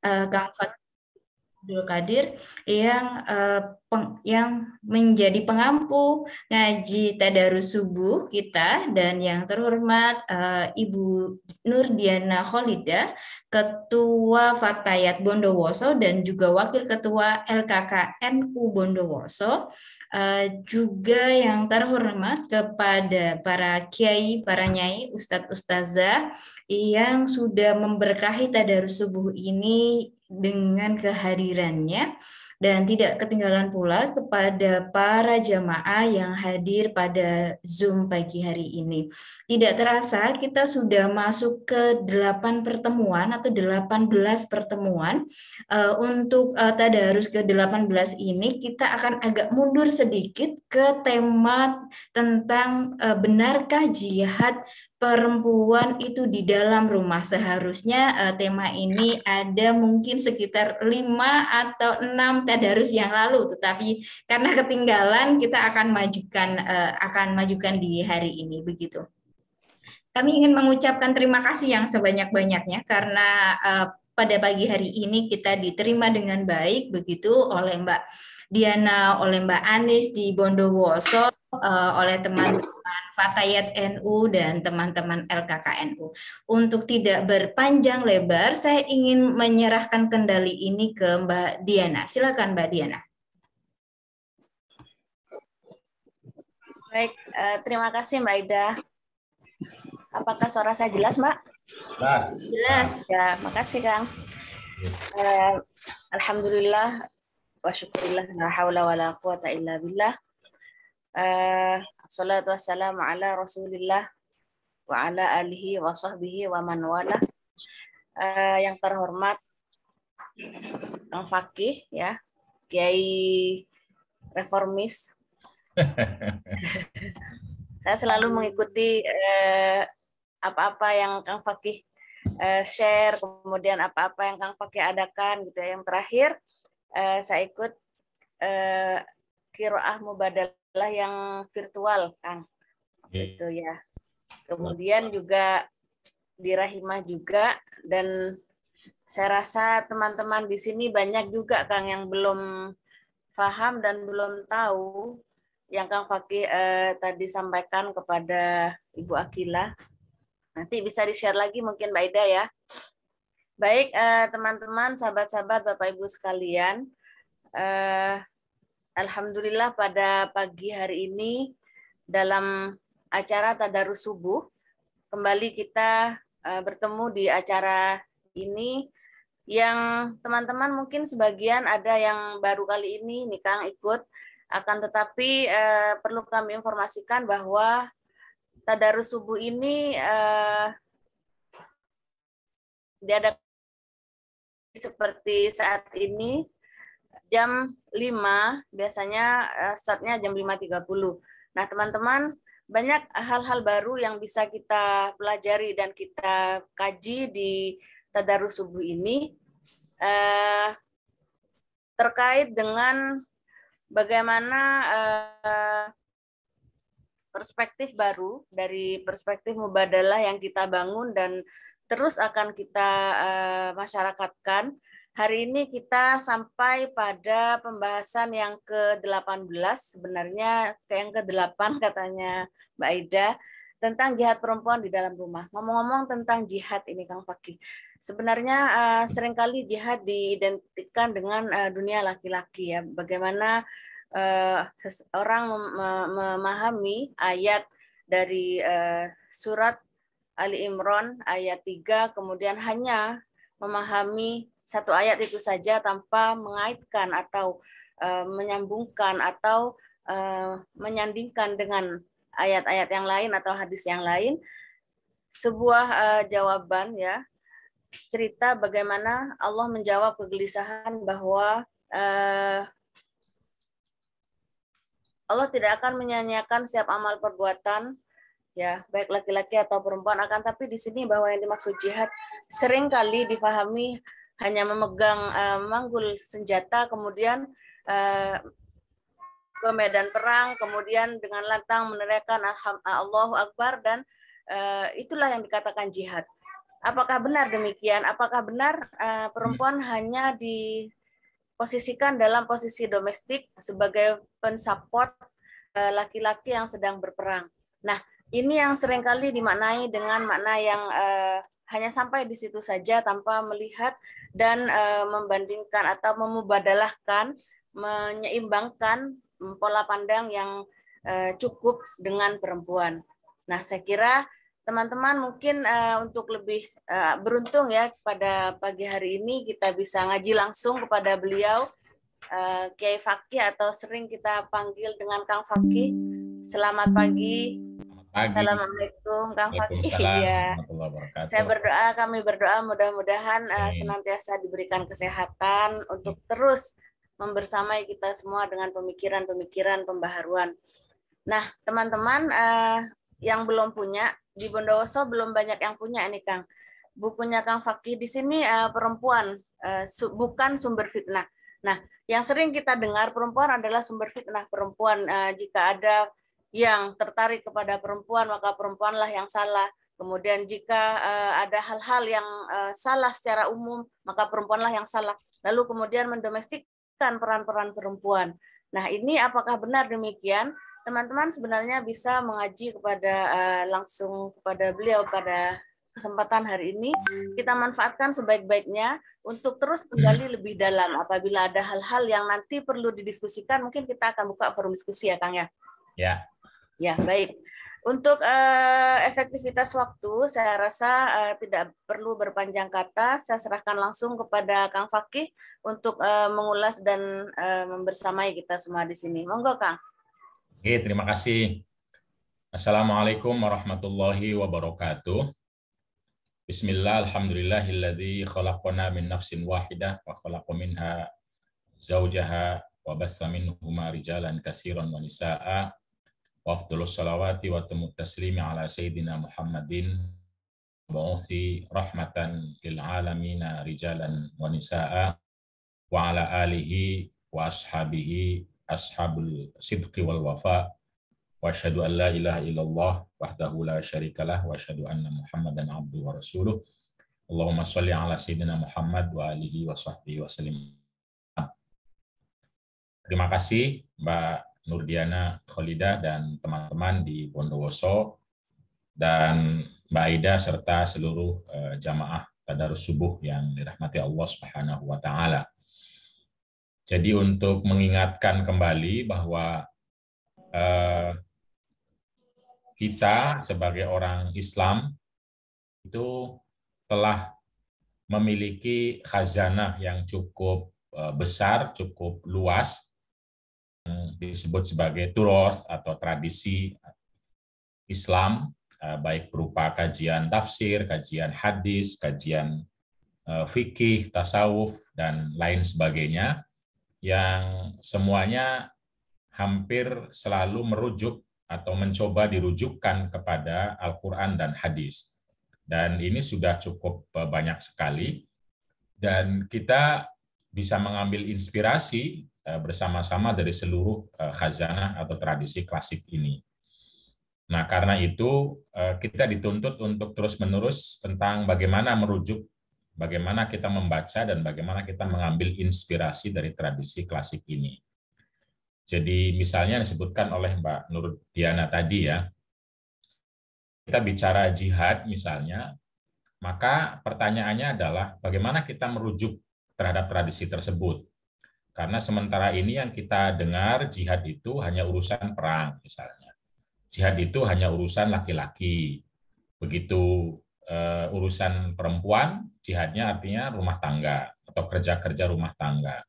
Kang Abdul Qadir yang menjadi pengampu ngaji tadarus subuh kita, dan yang terhormat Ibu Nurdiana Kholidah, Ketua Fatayat Bondowoso dan juga Wakil Ketua LKKNU Bondowoso, juga yang terhormat kepada para kiai, para nyai, ustadz ustazah yang sudah memberkahi tadarus subuh ini dengan kehadirannya, dan tidak ketinggalan pula kepada para jamaah yang hadir pada Zoom pagi hari ini. Tidak terasa kita sudah masuk ke 8 pertemuan atau 18 pertemuan. Untuk tadarus ke-18 ini kita akan agak mundur sedikit ke tema tentang benarkah jihad perempuan itu di dalam rumah. Seharusnya tema ini ada mungkin sekitar 5 atau 6 tadarus yang lalu, tetapi karena ketinggalan kita akan majukan di hari ini, begitu. Kami ingin mengucapkan terima kasih yang sebanyak-banyaknya karena pada pagi hari ini kita diterima dengan baik begitu oleh Mbak Diana, oleh Mbak Anis di Bondowoso, oleh teman-teman Fatayat NU dan teman-teman LKKNU. Untuk tidak berpanjang lebar, saya ingin menyerahkan kendali ini ke Mbak Diana. Silakan Mbak Diana. Baik, terima kasih Mbak Ida. Apakah suara saya jelas, Mbak? Jelas. Jelas. Ya, makasih Kang. Alhamdulillah wa syukurillah la haula wala quwata illa billah. Assalatu wassalamu ala Rasulillah wa ala alihi wa sahbihi wa man wala. Yang terhormat Kang Fakih ya, Kiai reformis. Saya selalu mengikuti apa-apa yang Kang Fakih share, kemudian apa-apa yang Kang Fakih adakan gitu ya. Yang terakhir saya ikut qiraah mubadalah yang virtual, Kang. Gitu ya. Kemudian juga di Rahimah juga, dan saya rasa teman-teman di sini banyak juga Kang yang belum paham dan belum tahu yang Kang Fakih tadi sampaikan kepada Ibu Akila. Nanti bisa di-share lagi mungkin Mbak Ida ya. Baik teman-teman, sahabat-sahabat, Bapak Ibu sekalian. Alhamdulillah pada pagi hari ini dalam acara Tadarus Subuh, kembali kita bertemu di acara ini yang teman-teman mungkin sebagian ada yang baru kali ini nih Kang ikut, akan tetapi perlu kami informasikan bahwa Tadarus Subuh ini diadakan seperti saat ini jam 5, biasanya startnya jam 5.30. Nah teman-teman, banyak hal-hal baru yang bisa kita pelajari dan kita kaji di Tadarus Subuh ini terkait dengan bagaimana perspektif baru dari perspektif mubadalah yang kita bangun dan terus akan kita masyarakatkan. Hari ini kita sampai pada pembahasan yang ke-18, sebenarnya yang ke-8 katanya Mbak Ida, tentang jihad perempuan di dalam rumah. Ngomong-ngomong tentang jihad ini Kang Fakih, sebenarnya seringkali jihad diidentikan dengan dunia laki-laki ya. Bagaimana orang memahami ayat dari surat Ali Imran ayat 3, kemudian hanya memahami satu ayat itu saja tanpa mengaitkan atau menyambungkan atau menyandingkan dengan ayat-ayat yang lain atau hadis yang lain. Sebuah jawaban ya, cerita bagaimana Allah menjawab kegelisahan bahwa Allah tidak akan menyanyiakan setiap amal perbuatan ya, baik laki-laki atau perempuan, akan tapi di sini bahwa yang dimaksud jihad sering kali difahami hanya memegang manggul senjata, kemudian ke medan perang, kemudian dengan lantang meneriakkan Allahu Akbar, dan itulah yang dikatakan jihad. apakah benar demikian? Apakah benar perempuan hanya diposisikan dalam posisi domestik sebagai pensupport laki-laki yang sedang berperang? Nah, ini yang seringkali dimaknai dengan makna yang hanya sampai di situ saja tanpa melihat dan membandingkan atau memubadalahkan, menyeimbangkan pola pandang yang cukup dengan perempuan. Nah, saya kira teman-teman mungkin untuk lebih beruntung ya pada pagi hari ini kita bisa ngaji langsung kepada beliau, Kiai Fakih, atau sering kita panggil dengan Kang Fakih. Selamat pagi. Assalamualaikum Kang Fakih. Ya. Saya berdoa, kami berdoa mudah-mudahan senantiasa diberikan kesehatan untuk terus membersamai kita semua dengan pemikiran-pemikiran pembaharuan. Nah, teman-teman yang belum punya, di Bondowoso belum banyak yang punya ini Kang. Bukunya Kang Fakih di sini perempuan bukan sumber fitnah. Nah, yang sering kita dengar perempuan adalah sumber fitnah. Perempuan jika ada yang tertarik kepada perempuan maka perempuanlah yang salah. Kemudian jika ada hal-hal yang salah secara umum maka perempuanlah yang salah. Lalu kemudian mendomestikkan peran-peran perempuan. Nah, ini apakah benar demikian? Teman-teman sebenarnya bisa mengaji kepada langsung kepada beliau pada kesempatan hari ini. Kita manfaatkan sebaik-baiknya untuk terus menggali lebih dalam. Apabila ada hal-hal yang nanti perlu didiskusikan, mungkin kita akan buka forum diskusi ya, Kang ya. Ya. Ya, baik. Untuk efektivitas waktu, saya rasa tidak perlu berpanjang kata. Saya serahkan langsung kepada Kang Fakih untuk mengulas dan membersamai kita semua di sini. Monggo, Kang. Oke, terima kasih. Assalamualaikum warahmatullahi wabarakatuh. Bismillah, alhamdulillahilladzi khalaqana min nafsin wahidah wa khalaqa minha zawjaha wa bassa minhuma rijalan katsiran wa nisaa'a wa afdhalus salawati wa tamut taslimi ala sayyidina Muhammadin mau'uthi rahmatan lil alamin rijalan wa nisaa'a wa ala alihi wa ashabihi ashabul sidqi wal wafa wa asyhadu an la ilaha illallah wahdahu la syarikalah wa asyhadu anna Muhammadan abduhu wa rasuluh. Allahumma shalli ala sayyidina Muhammad wa alihi wa sahbihi wa sallim. Terima kasih Mbak Nurdiana Kholidah dan teman-teman di Bondowoso dan Mbak Aida serta seluruh jamaah tadarus subuh yang dirahmati Allah Subhanahu wa taala. Jadi untuk mengingatkan kembali bahwa kita sebagai orang Islam itu telah memiliki khazanah yang cukup besar, cukup luas, yang disebut sebagai turos atau tradisi Islam, baik berupa kajian tafsir, kajian hadis, kajian fikih, tasawuf, dan lain sebagainya, yang semuanya hampir selalu merujuk atau mencoba dirujukkan kepada Al-Quran dan hadis. Dan ini sudah cukup banyak sekali, dan kita bisa mengambil inspirasi bersama-sama dari seluruh khazanah atau tradisi klasik ini. Nah, karena itu kita dituntut untuk terus-menerus tentang bagaimana merujuk, bagaimana kita membaca, dan bagaimana kita mengambil inspirasi dari tradisi klasik ini. Jadi misalnya disebutkan oleh Mbak Nurdiana tadi ya, kita bicara jihad misalnya, maka pertanyaannya adalah bagaimana kita merujuk terhadap tradisi tersebut. Karena sementara ini yang kita dengar jihad itu hanya urusan perang misalnya. Jihad itu hanya urusan laki-laki. Begitu urusan perempuan, jihadnya artinya rumah tangga atau kerja-kerja rumah tangga.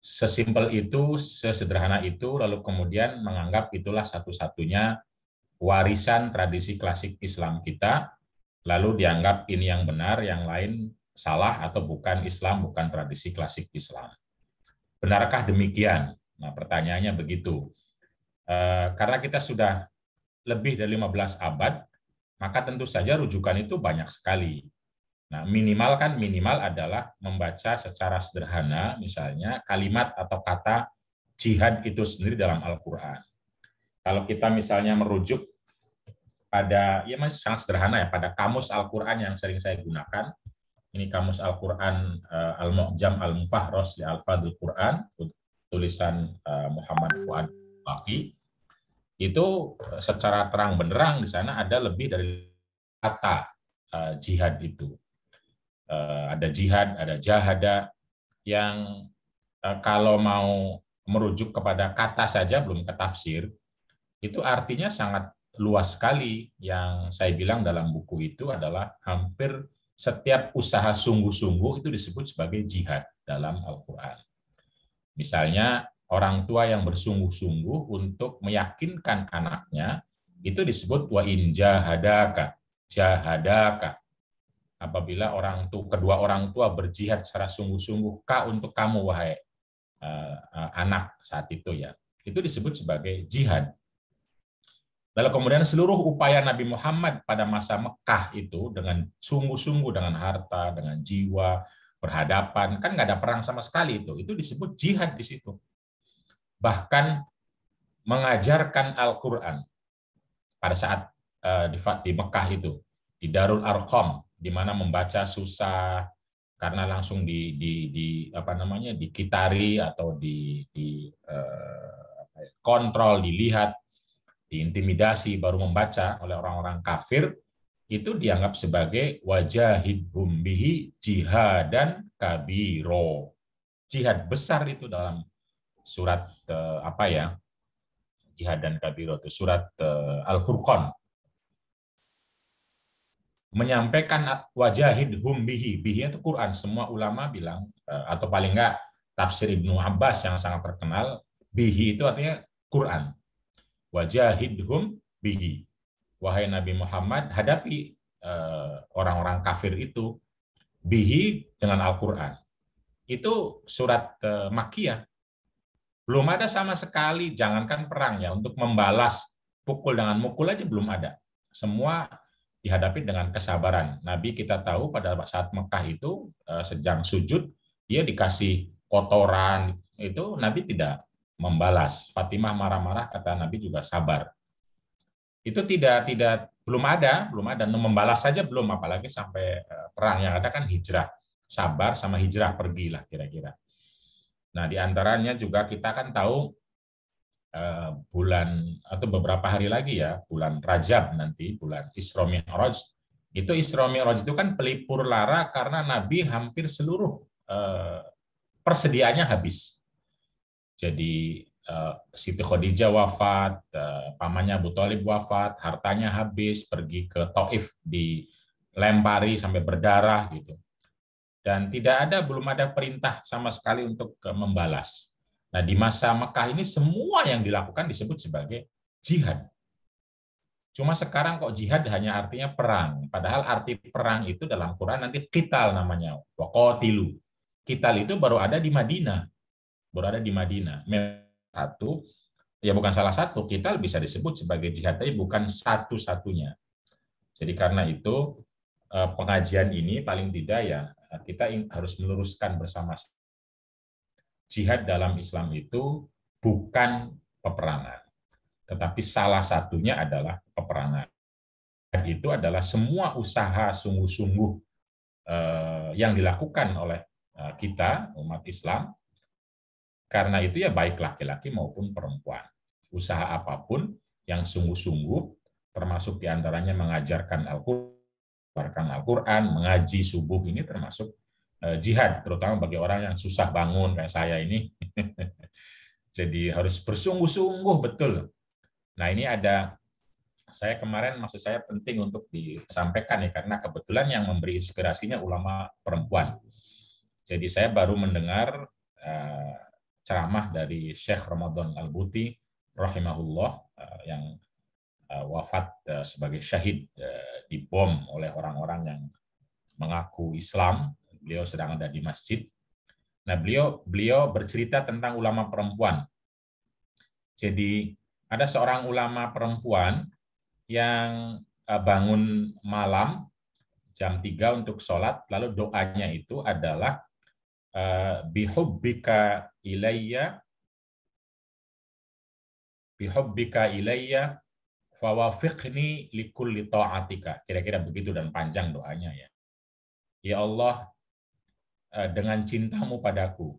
Sesimpel itu, sesederhana itu, lalu kemudian menganggap itulah satu-satunya warisan tradisi klasik Islam kita, lalu dianggap ini yang benar, yang lain salah atau bukan Islam, bukan tradisi klasik Islam. Benarkah demikian? Nah, pertanyaannya begitu. Karena kita sudah lebih dari 15 abad, maka tentu saja rujukan itu banyak sekali. Nah, minimal adalah membaca secara sederhana, misalnya kalimat atau kata jihad itu sendiri dalam Al-Quran. Kalau kita misalnya merujuk ya masih sangat sederhana ya, pada kamus Al-Quran yang sering saya gunakan. Ini kamus Al-Quran Al-Mu'jam Al-Mufahros li Al-Fadhil Quran, tulisan Muhammad Fuad Baqi. Itu secara terang benderang di sana ada lebih dari kata jihad itu. Ada jihad, ada jahada, yang kalau mau merujuk kepada kata saja belum ke tafsir, itu artinya sangat luas sekali. Yang saya bilang dalam buku itu adalah hampir setiap usaha sungguh-sungguh itu disebut sebagai jihad dalam Al-Quran. Misalnya orang tua yang bersungguh-sungguh untuk meyakinkan anaknya, itu disebut wa in jahadaka. Apabila kedua orang tua berjihad secara sungguh-sungguh, untuk kamu wahai anak saat itu ya, itu disebut sebagai jihad. Lalu kemudian seluruh upaya Nabi Muhammad pada masa Mekah itu dengan sungguh-sungguh, dengan harta, dengan jiwa, berhadapan, kan nggak ada perang sama sekali itu disebut jihad di situ. Bahkan mengajarkan Al-Quran pada saat di Mekah itu, di Darul Arqam, di mana membaca susah karena langsung dikitari atau kontrol, dilihat, diintimidasi baru membaca oleh orang-orang kafir, itu dianggap sebagai wajahidhum bihi jihadan kabiro. Jihad besar itu dalam surat jihad dan kabiro itu surat Al-Furqan. Menyampaikan wajahidhum bihi itu Quran. Semua ulama bilang, atau paling enggak tafsir Ibnu Abbas yang sangat terkenal, bihi itu artinya Quran. Wajahidhum bihi. Wahai Nabi Muhammad, hadapi orang-orang kafir itu bihi dengan Al-Quran. Itu surat Makkiyah. Belum ada sama sekali, jangankan perang ya, untuk membalas pukul dengan mukul aja belum ada. Semua dihadapi dengan kesabaran. Nabi kita tahu pada saat Mekah itu sedang sujud, dia dikasih kotoran, itu Nabi tidak membalas. Fatimah marah-marah, kata Nabi juga sabar. Itu belum ada membalas saja belum, apalagi sampai perang. Yang ada kan hijrah, sabar sama hijrah, pergilah kira-kira. Nah, di antaranya juga kita kan tahu bulan atau beberapa hari lagi ya, bulan Rajab nanti, bulan Isra Mi'raj. Itu Isra Mi'raj itu kan pelipur lara karena Nabi hampir seluruh persediaannya habis. Jadi Siti Khadijah wafat, pamannya Abu Thalib wafat, hartanya habis, pergi ke Taif dilempari sampai berdarah gitu. Dan belum ada perintah sama sekali untuk membalas. Nah, di masa Mekah ini semua yang dilakukan disebut sebagai jihad. Cuma sekarang kok jihad hanya artinya perang, padahal arti perang itu dalam Quran nanti qital namanya, waqatilu. Qital itu baru ada di Madinah. Bukan salah satu, qital bisa disebut sebagai jihad, tapi bukan satu-satunya. Jadi karena itu pengajian ini paling tidak ya kita harus meluruskan bersama. Jihad dalam Islam itu bukan peperangan, tetapi salah satunya adalah peperangan. Itu adalah semua usaha sungguh-sungguh yang dilakukan oleh kita, umat Islam. Karena itu ya baik laki-laki maupun perempuan. Usaha apapun yang sungguh-sungguh, termasuk diantaranya mengajarkan Al-Quran, mengaji subuh, ini termasuk jihad, terutama bagi orang yang susah bangun kayak saya ini. Jadi harus bersungguh-sungguh betul. Nah, ini saya kemarin, maksud saya penting untuk disampaikan ya, karena kebetulan yang memberi inspirasinya ulama perempuan. Jadi saya baru mendengar ceramah dari Syekh Ramadan Al-Buti rahimahullah yang wafat sebagai syahid dibom oleh orang-orang yang mengaku Islam. Beliau sedang ada di masjid. Nah, beliau bercerita tentang ulama perempuan. Jadi ada seorang ulama perempuan yang bangun malam jam 3 untuk sholat, lalu doanya itu adalah bihubbika ilayya fawafiqni likulli ta'atika. Kira-kira begitu, dan panjang doanya ya. Ya Allah, dengan cintamu padaku,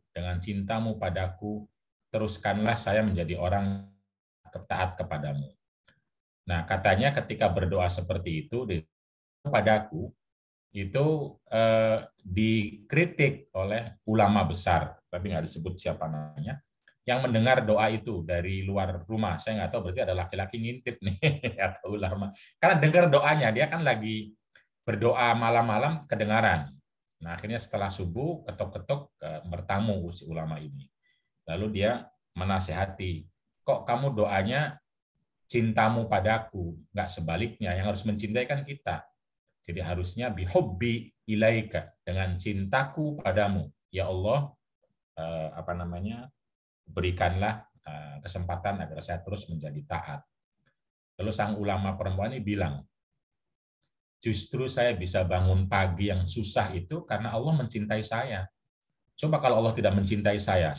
teruskanlah saya menjadi orang taat kepadamu. Nah, katanya ketika berdoa seperti itu padaku, itu dikritik oleh ulama besar, tapi nggak disebut siapa namanya, yang mendengar doa itu dari luar rumah. Saya nggak tahu, berarti ada laki-laki ngintip nih, atau ulama. Karena dengar doanya, dia kan lagi berdoa malam-malam kedengaran. Nah, akhirnya setelah subuh, ketok-ketok bertamu si ulama ini. Lalu dia menasehati, kok kamu doanya cintamu padaku, nggak sebaliknya, yang harus mencintai kan kita. Jadi harusnya bihubbi ilaika, dengan cintaku padamu. Ya Allah, berikanlah kesempatan agar saya terus menjadi taat. Lalu sang ulama perempuan ini bilang, justru saya bisa bangun pagi yang susah itu karena Allah mencintai saya. Coba kalau Allah tidak mencintai saya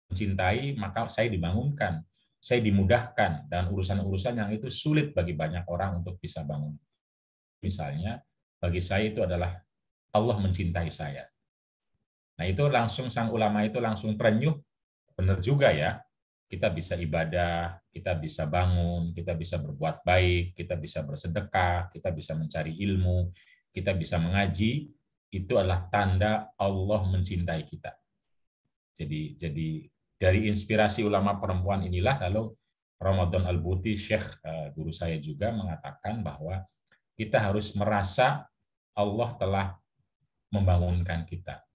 mencintai, maka saya dibangunkan, saya dimudahkan, dan urusan-urusan yang itu sulit bagi banyak orang untuk bisa bangun. Misalnya, bagi saya itu adalah Allah mencintai saya. Nah, itu langsung sang ulama itu langsung terenyuh, benar juga ya, kita bisa ibadah, kita bisa bangun, kita bisa berbuat baik, kita bisa bersedekah, kita bisa mencari ilmu, kita bisa mengaji, itu adalah tanda Allah mencintai kita. Jadi dari inspirasi ulama perempuan inilah, lalu Ramadan Al-Buti, Syekh guru saya juga, mengatakan bahwa kita harus merasa Allah telah membangunkan kita.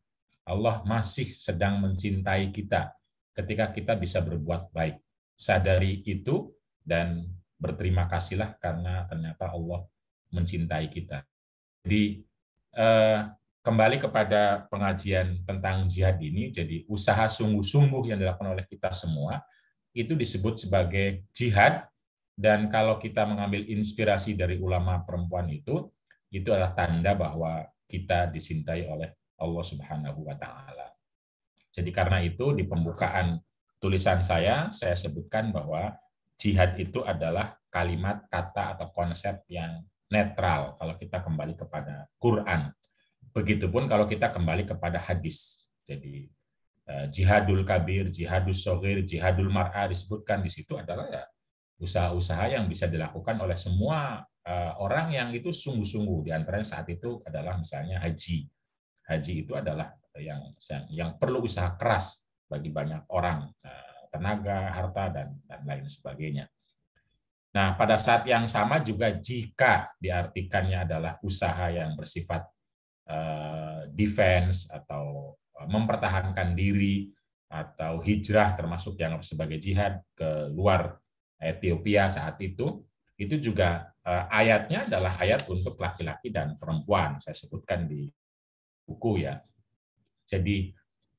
Allah masih sedang mencintai kita ketika kita bisa berbuat baik. Sadari itu dan berterima kasihlah karena ternyata Allah mencintai kita. Jadi kembali kepada pengajian tentang jihad ini, jadi usaha sungguh-sungguh yang dilakukan oleh kita semua itu disebut sebagai jihad. Dan kalau kita mengambil inspirasi dari ulama perempuan itu adalah tanda bahwa kita dicintai oleh Allah Subhanahu wa Ta'ala. Jadi karena itu di pembukaan tulisan saya sebutkan bahwa jihad itu adalah kalimat, kata, atau konsep yang netral kalau kita kembali kepada Quran. Begitupun kalau kita kembali kepada hadis. Jadi jihadul kabir, jihadul shogir, jihadul mar'ah disebutkan di situ adalah ya usaha-usaha yang bisa dilakukan oleh semua orang yang itu sungguh-sungguh. Di antaranya saat itu adalah misalnya haji. Haji itu adalah yang perlu usaha keras bagi banyak orang, tenaga, harta, dan lain sebagainya. Nah, pada saat yang sama juga jika diartikannya adalah usaha yang bersifat defense atau mempertahankan diri atau hijrah, termasuk yang sebagai jihad ke luar Ethiopia saat itu juga ayatnya adalah ayat untuk laki-laki dan perempuan. Saya sebutkan di buku ya. Jadi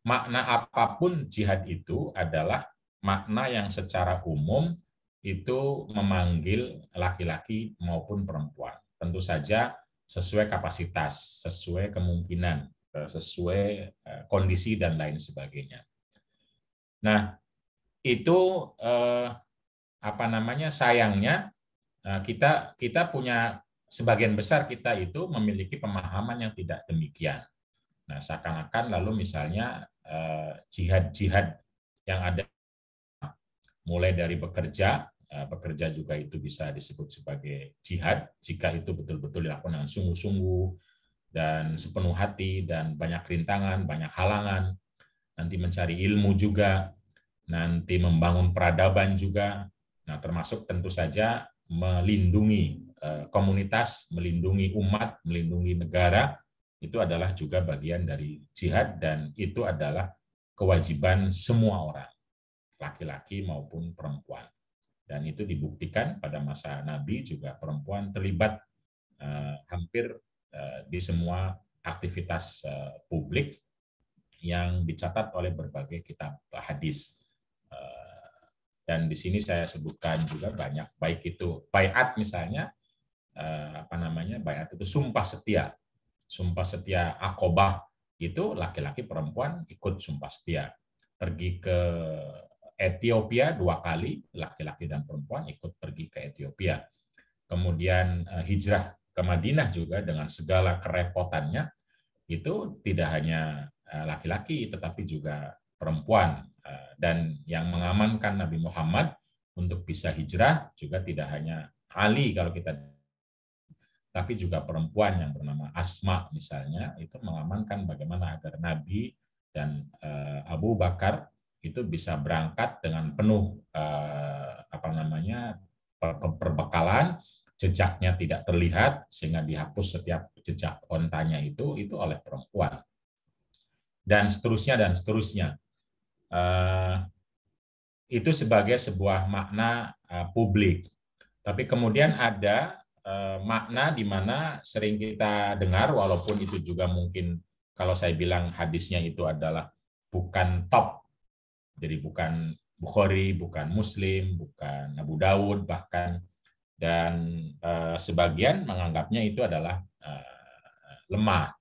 makna apapun jihad itu adalah makna yang secara umum itu memanggil laki-laki maupun perempuan. Tentu saja sesuai kapasitas, sesuai kemungkinan, sesuai kondisi dan lain sebagainya. Nah, itu sayangnya kita punya sebagian besar kita itu memiliki pemahaman yang tidak demikian. Nah, seakan-akan lalu misalnya jihad-jihad yang ada mulai dari bekerja juga itu bisa disebut sebagai jihad jika itu betul-betul dilakukan dengan sungguh-sungguh dan sepenuh hati dan banyak rintangan, banyak halangan. Nanti mencari ilmu juga, nanti membangun peradaban juga. Nah, termasuk tentu saja melindungi komunitas, melindungi umat, melindungi negara, itu adalah juga bagian dari jihad, dan itu adalah kewajiban semua orang, laki-laki maupun perempuan. Dan itu dibuktikan pada masa Nabi juga perempuan terlibat hampir di semua aktivitas publik yang dicatat oleh berbagai kitab hadis. Dan di sini saya sebutkan juga banyak, baik itu baiat misalnya, baiat itu sumpah setia. Sumpah setia Aqobah itu laki-laki perempuan ikut sumpah setia. Pergi ke Ethiopia 2 kali, laki-laki dan perempuan ikut pergi ke Ethiopia. Kemudian hijrah ke Madinah juga dengan segala kerepotannya, itu tidak hanya laki-laki tetapi juga perempuan. Dan yang mengamankan Nabi Muhammad untuk bisa hijrah juga tidak hanya Ali kalau kita, tapi juga perempuan yang bernama Asma misalnya, itu mengamankan bagaimana agar Nabi dan Abu Bakar itu bisa berangkat dengan penuh perbekalan, jejaknya tidak terlihat sehingga dihapus setiap jejak ontanya itu oleh perempuan, dan seterusnya dan seterusnya. Itu sebagai sebuah makna publik. Tapi kemudian ada makna di mana sering kita dengar, walaupun itu juga mungkin kalau saya bilang hadisnya itu adalah bukan top, jadi bukan Bukhari, bukan Muslim, bukan Abu Dawud bahkan, dan sebagian menganggapnya itu adalah lemah.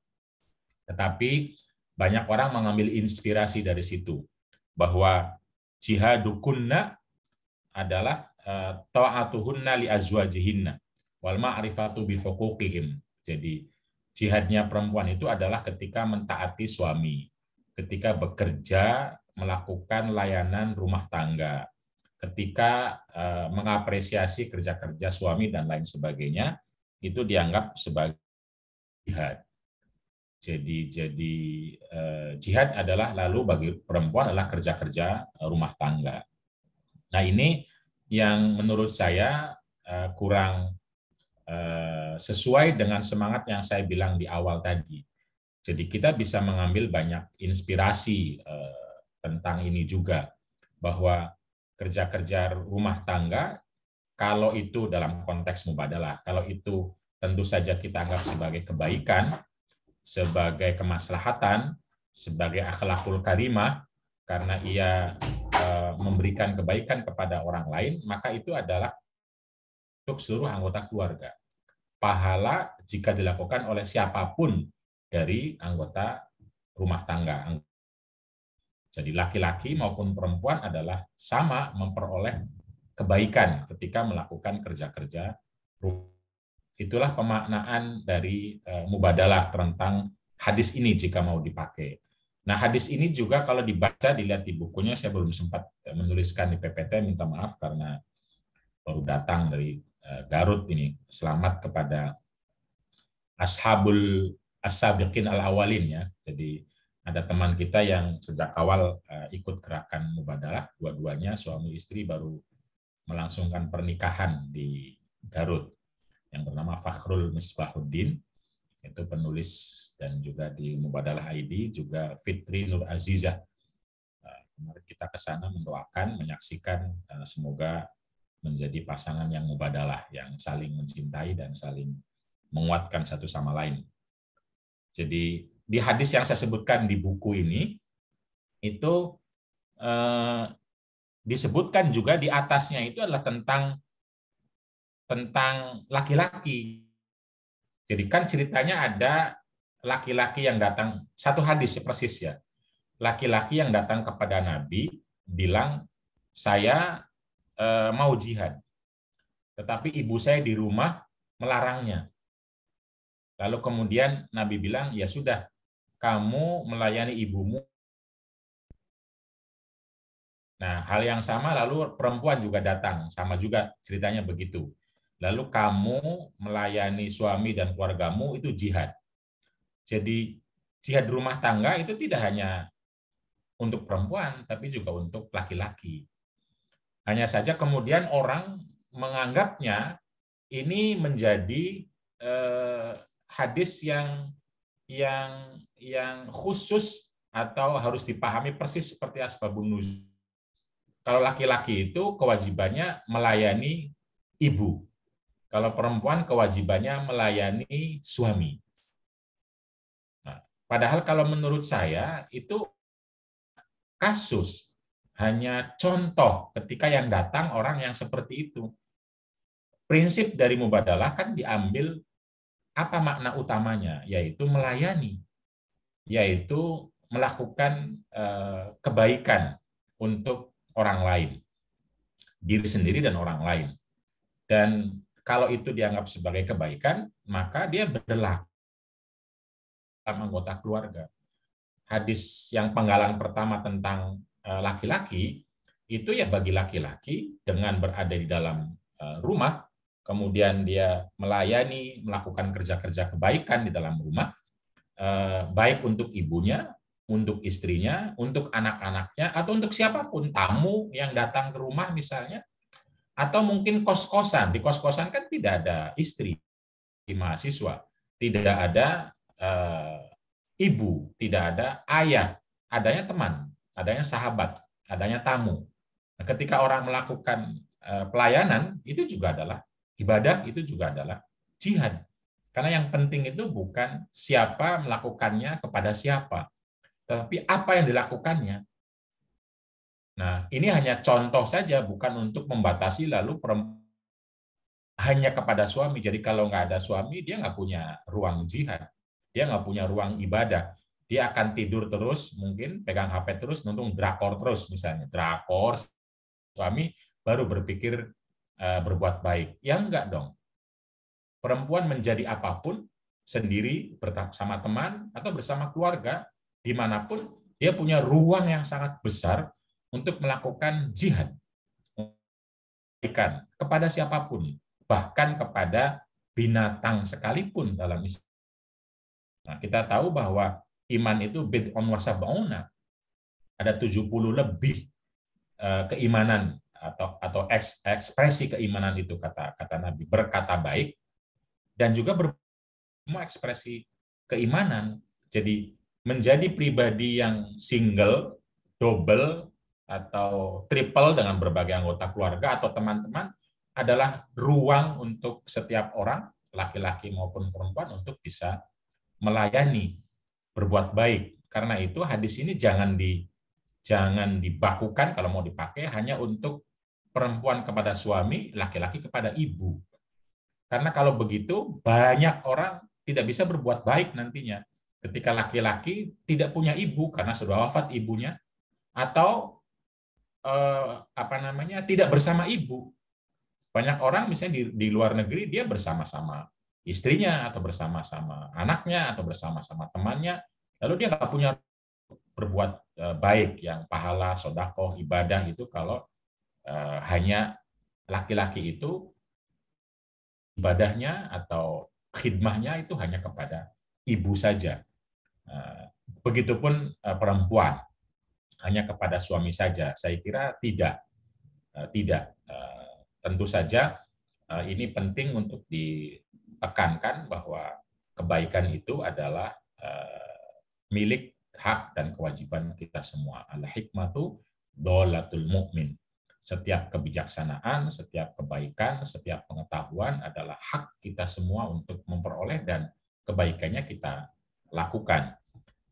Tetapi banyak orang mengambil inspirasi dari situ, bahwa jihadukunna adalah ta'atuhunna li azwajihinna wal ma'rifatu bi huquqihim. Jadi jihadnya perempuan itu adalah ketika mentaati suami, ketika bekerja melakukan layanan rumah tangga, ketika mengapresiasi kerja-kerja suami dan lain sebagainya, itu dianggap sebagai jihad. Jadi jihad adalah lalu bagi perempuan adalah kerja-kerja rumah tangga. Nah, ini yang menurut saya kurang sesuai dengan semangat yang saya bilang di awal tadi. Jadi kita bisa mengambil banyak inspirasi tentang ini juga, bahwa kerja-kerja rumah tangga, kalau itu dalam konteks mubadalah, kalau itu tentu saja kita anggap sebagai kebaikan, sebagai kemaslahatan, sebagai akhlakul karimah, karena ia memberikan kebaikan kepada orang lain, maka itu adalah untuk seluruh anggota keluarga. Pahala jika dilakukan oleh siapapun dari anggota rumah tangga. Jadi laki-laki maupun perempuan adalah sama memperoleh kebaikan ketika melakukan kerja-kerja rumah. Itulah pemaknaan dari mubadalah tentang hadis ini jika mau dipakai. Nah, hadis ini juga kalau dibaca, dilihat di bukunya, saya belum sempat menuliskan di PPT, minta maaf karena baru datang dari Garut ini. Selamat kepada ashabul as-sabiqin al-awalin ya. Jadi ada teman kita yang sejak awal ikut gerakan mubadalah, dua-duanya suami istri baru melangsungkan pernikahan di Garut, yang bernama Fakhrul Misbahuddin, itu penulis, dan juga di Mubadalah ID juga Fitri Nur Azizah. Mari kita ke sana mendoakan, menyaksikan, semoga menjadi pasangan yang mubadalah, yang saling mencintai dan saling menguatkan satu sama lain. Jadi di hadis yang saya sebutkan di buku ini, itu disebutkan juga di atasnya itu adalah tentang laki-laki. Jadi kan ceritanya ada laki-laki yang datang, satu hadis persis ya, laki-laki yang datang kepada Nabi bilang, saya mau jihad, tetapi ibu saya di rumah melarangnya. Lalu kemudian Nabi bilang, ya sudah, kamu melayani ibumu. Nah, hal yang sama lalu perempuan juga datang, sama juga ceritanya begitu. Lalu kamu melayani suami dan keluargamu, itu jihad. Jadi jihad rumah tangga itu tidak hanya untuk perempuan, tapi juga untuk laki-laki. Hanya saja kemudian orang menganggapnya ini menjadi hadis yang khusus atau harus dipahami persis seperti asbabun nuzul. Kalau laki-laki itu kewajibannya melayani ibu. Kalau perempuan kewajibannya melayani suami. Nah, padahal kalau menurut saya itu kasus, hanya contoh ketika yang datang orang yang seperti itu. Prinsip dari mubadalah kan diambil apa makna utamanya, yaitu melayani, yaitu melakukan kebaikan untuk orang lain, diri sendiri dan orang lain. Dan kalau itu dianggap sebagai kebaikan, maka dia berlaku dalam anggota keluarga. Hadis yang penggalan pertama tentang laki-laki, itu ya bagi laki-laki dengan berada di dalam rumah, kemudian dia melayani, melakukan kerja-kerja kebaikan di dalam rumah, baik untuk ibunya, untuk istrinya, untuk anak-anaknya, atau untuk siapapun, tamu yang datang ke rumah misalnya, atau mungkin kos-kosan. Di kos-kosan kan tidak ada istri, mahasiswa, tidak ada ibu, tidak ada ayah, adanya teman, adanya sahabat, adanya tamu. Nah, ketika orang melakukan pelayanan, itu juga adalah ibadah, itu juga adalah jihad. Karena yang penting itu bukan siapa melakukannya kepada siapa, tetapi apa yang dilakukannya. Nah, ini hanya contoh saja, bukan untuk membatasi lalu hanya kepada suami. Jadi kalau nggak ada suami, dia nggak punya ruang jihad, dia nggak punya ruang ibadah. Dia akan tidur terus, mungkin pegang HP terus, nonton drakor terus misalnya. Drakor, suami baru berpikir berbuat baik. Ya enggak dong. Perempuan menjadi apapun, sendiri, bersama teman, atau bersama keluarga, dimanapun, dia punya ruang yang sangat besar untuk melakukan jihad kepada siapapun, bahkan kepada binatang sekalipun dalam Islam. Nah, kita tahu bahwa iman itu bid'un wa sab'una, ada 70 lebih keimanan atau ekspresi keimanan itu, kata Nabi, berkata baik dan juga semua ekspresi keimanan. Jadi menjadi pribadi yang single, double, atau triple dengan berbagai anggota keluarga atau teman-teman adalah ruang untuk setiap orang, laki-laki maupun perempuan, untuk bisa melayani, berbuat baik. Karena itu hadis ini jangan dibakukan kalau mau dipakai hanya untuk perempuan kepada suami, laki-laki kepada ibu. Karena kalau begitu banyak orang tidak bisa berbuat baik nantinya. Ketika laki-laki tidak punya ibu karena sudah wafat ibunya, atau tidak bersama ibu. Banyak orang misalnya di luar negeri, dia bersama-sama istrinya atau bersama-sama anaknya atau bersama-sama temannya, lalu dia nggak punya berbuat baik yang pahala, sedekah, ibadah itu kalau hanya laki-laki itu ibadahnya atau khidmahnya itu hanya kepada ibu saja. Begitupun perempuan hanya kepada suami saja. Saya kira tidak. Tentu saja ini penting untuk ditekankan bahwa kebaikan itu adalah milik, hak dan kewajiban kita semua. Al-hikmatu dolatul mu'min. Setiap kebijaksanaan, setiap kebaikan, setiap pengetahuan adalah hak kita semua untuk memperoleh, dan kebaikannya kita lakukan.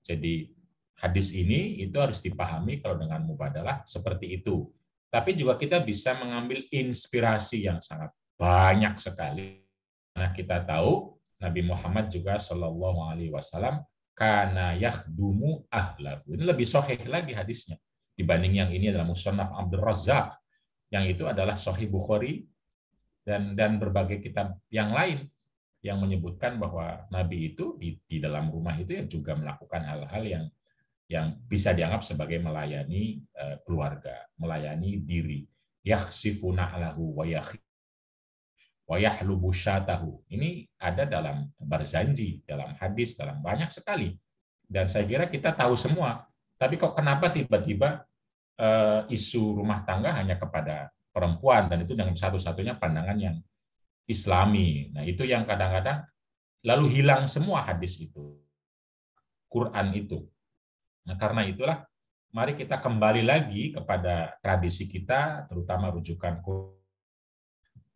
Jadi hadis ini itu harus dipahami kalau dengan mubadalah seperti itu. Tapi juga kita bisa mengambil inspirasi yang sangat banyak sekali. Nah, kita tahu Nabi Muhammad juga Shallallahu Alaihi Wasallam kana yakhdumu ahlahu. Ini lebih sahih lagi hadisnya dibanding yang ini adalah Musannaf Abdul Razzaq, yang itu adalah Sahih Bukhari dan berbagai kitab yang lain yang menyebutkan bahwa Nabi itu di dalam rumah itu ya juga melakukan hal-hal yang bisa dianggap sebagai melayani keluarga, melayani diri. Yakhsifuna lahu wa yahlubu syatahu. Ini ada dalam Barzanji, dalam hadis, dalam banyak sekali. Dan saya kira kita tahu semua. Tapi kok kenapa tiba-tiba isu rumah tangga hanya kepada perempuan, dan itu dengan satu-satunya pandangan yang Islami. Nah, itu yang kadang-kadang lalu hilang semua hadis itu, Quran itu. Nah, karena itulah mari kita kembali lagi kepada tradisi kita, terutama rujukan Quran,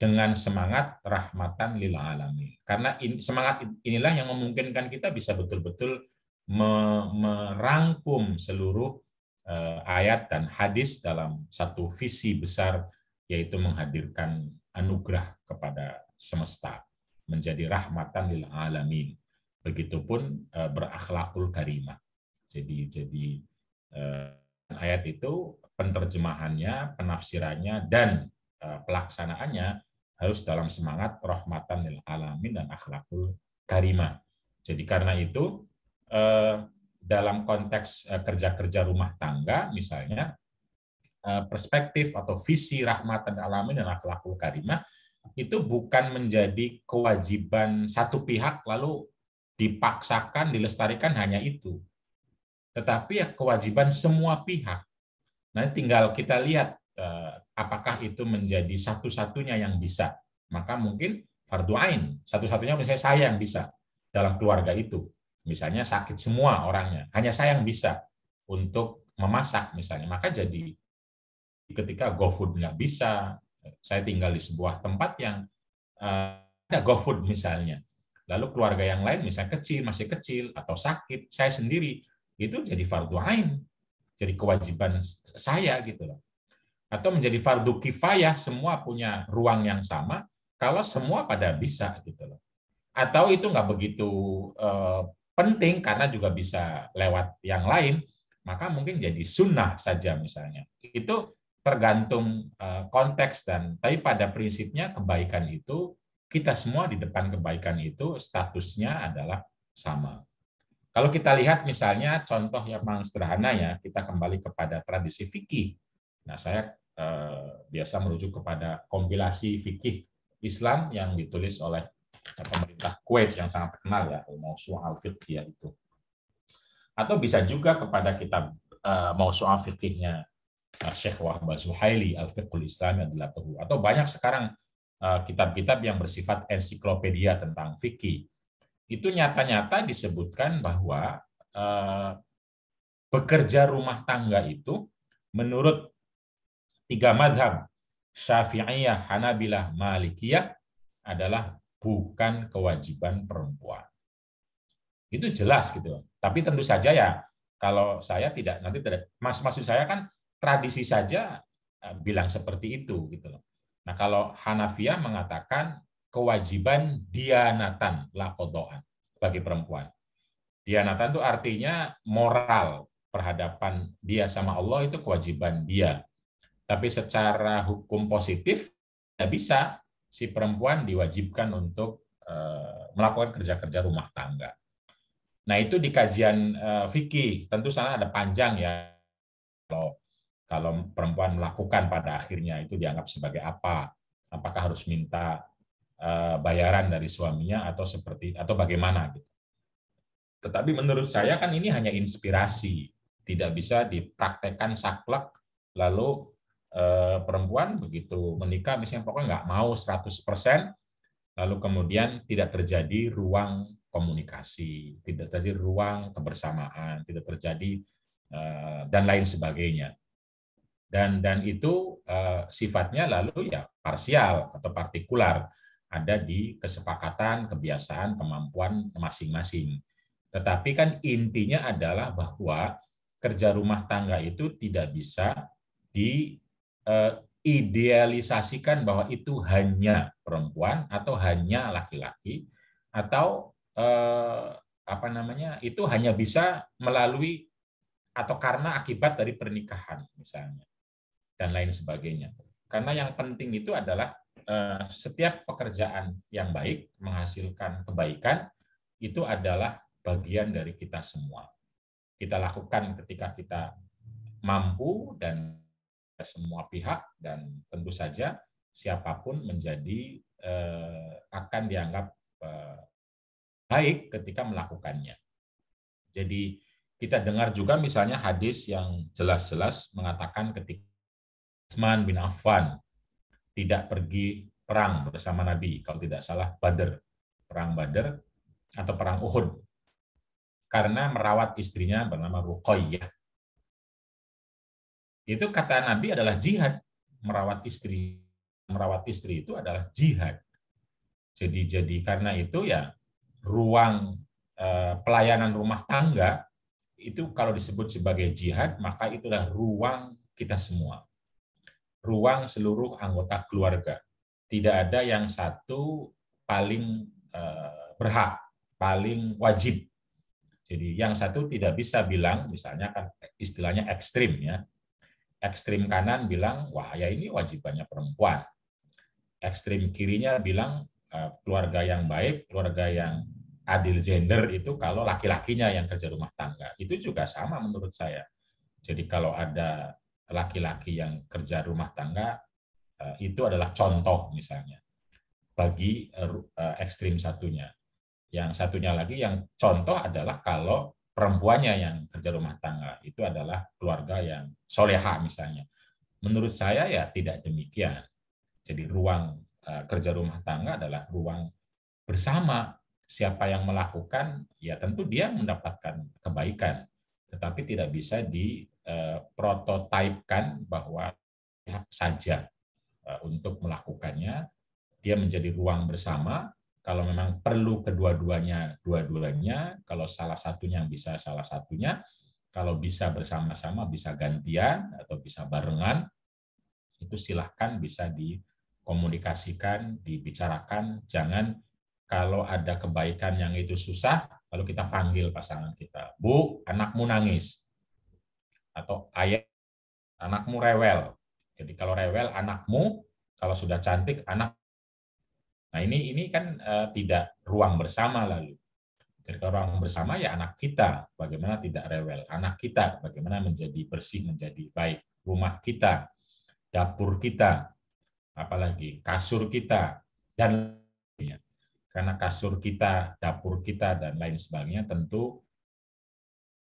dengan semangat rahmatan lil alamin. Karena semangat inilah yang memungkinkan kita bisa betul-betul merangkum seluruh ayat dan hadis dalam satu visi besar, yaitu menghadirkan anugerah kepada semesta, menjadi rahmatan lil alamin. Begitupun berakhlakul karimah. Jadi ayat itu penerjemahannya, penafsirannya, dan pelaksanaannya harus dalam semangat rahmatan lil alamin dan akhlakul karimah. Jadi karena itu dalam konteks kerja-kerja rumah tangga misalnya, perspektif atau visi rahmatan lil alamin dan akhlakul karimah itu bukan menjadi kewajiban satu pihak lalu dipaksakan, dilestarikan hanya itu. Tetapi ya kewajiban semua pihak. Nah, tinggal kita lihat apakah itu menjadi satu-satunya yang bisa. Maka mungkin fardu ain, satu-satunya misalnya saya yang bisa dalam keluarga itu. Misalnya sakit semua orangnya, hanya saya yang bisa untuk memasak misalnya. Maka jadi ketika GoFood nggak bisa, saya tinggal di sebuah tempat yang ada GoFood misalnya. Lalu keluarga yang lain misalnya kecil, masih kecil, atau sakit, saya sendiri, itu jadi fardu ain, jadi kewajiban saya gitu loh. Atau menjadi fardu kifayah, semua punya ruang yang sama kalau semua pada bisa gitu loh. Atau itu nggak begitu penting karena juga bisa lewat yang lain, maka mungkin jadi sunnah saja misalnya. Itu tergantung konteks, dan tapi pada prinsipnya kebaikan itu kita semua di depan kebaikan itu statusnya adalah sama. Kalau kita lihat misalnya contoh yang paling sederhana ya, kita kembali kepada tradisi fikih. Nah, saya biasa merujuk kepada kompilasi fikih Islam yang ditulis oleh pemerintah Kuwait yang sangat terkenal ya, Mawsu' al-Fiqhiyah itu. Atau bisa juga kepada kitab Mawsu' al-Fiqhiyahnya Syekh Wahab Zuhaili, Al-Fiqhul Islami Adillatuhu. Atau banyak sekarang kitab-kitab yang bersifat ensiklopedia tentang fikih. Itu nyata-nyata disebutkan bahwa bekerja rumah tangga itu menurut 3 madhab, Syafi'iyah, Hanabilah, Malikiyah, adalah bukan kewajiban perempuan. Itu jelas gitu. Tapi tentu saja ya, kalau saya tidak, nanti tidak, maksud saya kan tradisi saja bilang seperti itu gitu loh. Nah, kalau Hanafiyah mengatakan kewajiban dianatan la qada'an bagi perempuan. Dianatan itu artinya moral perhadapan dia sama Allah, itu kewajiban dia. Tapi secara hukum positif tidak bisa si perempuan diwajibkan untuk melakukan kerja-kerja rumah tangga. Nah, itu di kajian fikih tentu sana ada panjang ya. Kalau perempuan melakukan pada akhirnya itu dianggap sebagai apa? Apakah harus minta bayaran dari suaminya atau bagaimana gitu. Tetapi menurut saya kan ini hanya inspirasi, tidak bisa dipraktekkan saklek lalu perempuan begitu menikah misalnya pokoknya nggak mau 100%, lalu kemudian tidak terjadi ruang komunikasi, tidak terjadi ruang kebersamaan, tidak terjadi dan lain sebagainya. Dan itu sifatnya lalu ya parsial atau partikular, ada di kesepakatan, kebiasaan, kemampuan masing-masing. Tetapi kan intinya adalah bahwa kerja rumah tangga itu tidak bisa diidealisasikan bahwa itu hanya perempuan atau hanya laki-laki, atau itu hanya bisa melalui atau karena akibat dari pernikahan misalnya, dan lain sebagainya. Karena yang penting itu adalah setiap pekerjaan yang baik menghasilkan kebaikan itu adalah bagian dari kita semua. Kita lakukan ketika kita mampu dan semua pihak, dan tentu saja siapapun menjadi akan dianggap baik ketika melakukannya. Jadi kita dengar juga misalnya hadis yang jelas-jelas mengatakan ketika Utsman bin Affan tidak pergi perang bersama Nabi, kalau tidak salah perang Badr atau perang Uhud, karena merawat istrinya bernama Ruqayyah. Itu kata Nabi adalah jihad, merawat istri. Merawat istri itu adalah jihad. Jadi karena itu ya ruang pelayanan rumah tangga itu kalau disebut sebagai jihad, maka itulah ruang kita semua. Ruang seluruh anggota keluarga. Tidak ada yang satu paling berhak, paling wajib Jadi yang satu tidak bisa bilang, misalnya kan istilahnya ekstrim ya. Ekstrim kanan bilang, wah ya ini wajibannya perempuan. Ekstrim kirinya bilang keluarga yang baik, keluarga yang adil gender itu kalau laki-lakinya yang kerja rumah tangga. Itu juga sama menurut saya. Jadi kalau ada laki-laki yang kerja rumah tangga, itu adalah contoh misalnya bagi ekstrim satunya. Yang satunya lagi yang contoh adalah kalau perempuannya yang kerja rumah tangga, itu adalah keluarga yang soleha misalnya. Menurut saya ya tidak demikian. Jadi ruang kerja rumah tangga adalah ruang bersama. Siapa yang melakukan, ya tentu dia mendapatkan kebaikan. Tetapi tidak bisa diprototipekan bahwa pihak saja untuk melakukannya. Dia menjadi ruang bersama. Kalau memang perlu kedua-duanya, dua-duanya. Kalau salah satunya bisa salah satunya. Kalau bisa bersama-sama, bisa gantian atau bisa barengan. Itu silahkan bisa dikomunikasikan, dibicarakan. Jangan kalau ada kebaikan yang itu susah, lalu kita panggil pasangan kita. Bu, anakmu nangis. Atau ayah, anakmu rewel. Jadi kalau rewel anakmu, kalau sudah cantik anak. Nah ini kan tidak ruang bersama lalu. Jadi kalau ruang bersama ya anak kita bagaimana tidak rewel, anak kita bagaimana menjadi bersih, menjadi baik, rumah kita, dapur kita, apalagi kasur kita dan lainnya. Karena kasur kita, dapur kita dan lain sebagainya tentu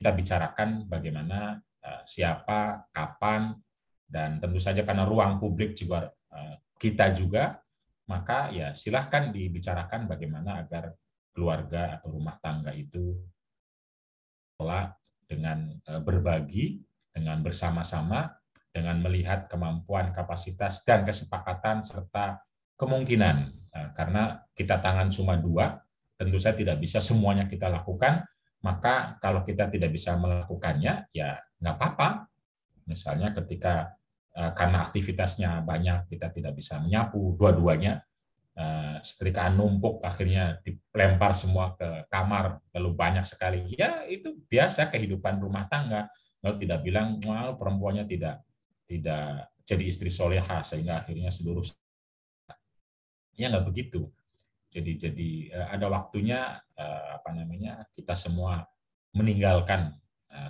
kita bicarakan bagaimana siapa, kapan, dan tentu saja karena ruang publik juga kita juga. Maka ya silahkan dibicarakan bagaimana agar keluarga atau rumah tangga itu dengan berbagi, dengan bersama-sama, dengan melihat kemampuan, kapasitas, dan kesepakatan, serta kemungkinan. Karena kita tangan cuma dua, tentu saja tidak bisa semuanya kita lakukan, maka kalau kita tidak bisa melakukannya, ya nggak apa-apa. Misalnya ketika karena aktivitasnya banyak, kita tidak bisa menyapu dua-duanya, setrikaan numpuk, akhirnya dilempar semua ke kamar, lalu banyak sekali. Ya itu biasa kehidupan rumah tangga. Lalu tidak bilang, wah perempuannya tidak jadi istri soleha, sehingga akhirnya seluruh. Ya nggak begitu. Jadi ada waktunya kita semua meninggalkan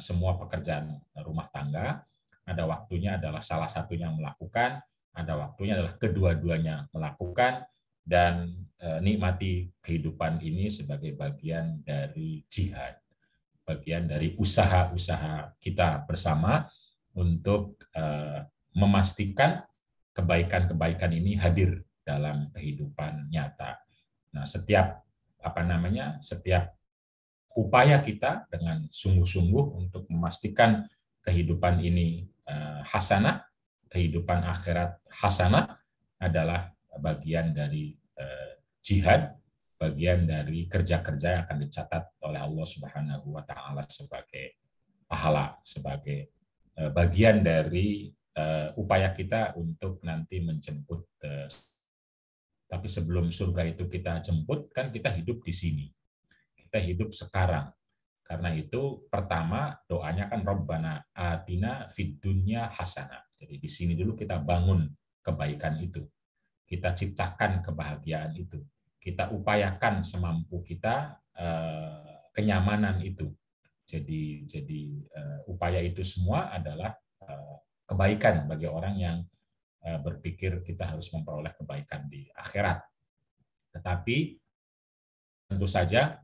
semua pekerjaan rumah tangga. Ada waktunya adalah salah satunya melakukan, ada waktunya adalah kedua-duanya melakukan, dan nikmati kehidupan ini sebagai bagian dari jihad, bagian dari usaha-usaha kita bersama untuk memastikan kebaikan-kebaikan ini hadir dalam kehidupan nyata. Nah, setiap upaya kita dengan sungguh-sungguh untuk memastikan kehidupan ini hasanah, kehidupan akhirat hasanah adalah bagian dari jihad, bagian dari kerja-kerja yang akan dicatat oleh Allah Subhanahu wa taala sebagai pahala, sebagai bagian dari upaya kita untuk nanti menjemput. Tapi sebelum surga itu kita jemput, kan kita hidup di sini. Kita hidup sekarang. Karena itu pertama doanya kan Rabbana atina fid dunya hasanah. Jadi di sini dulu kita bangun kebaikan itu. Kita ciptakan kebahagiaan itu. Kita upayakan semampu kita kenyamanan itu. Jadi upaya itu semua adalah kebaikan bagi orang yang berpikir kita harus memperoleh kebaikan di akhirat. Tetapi tentu saja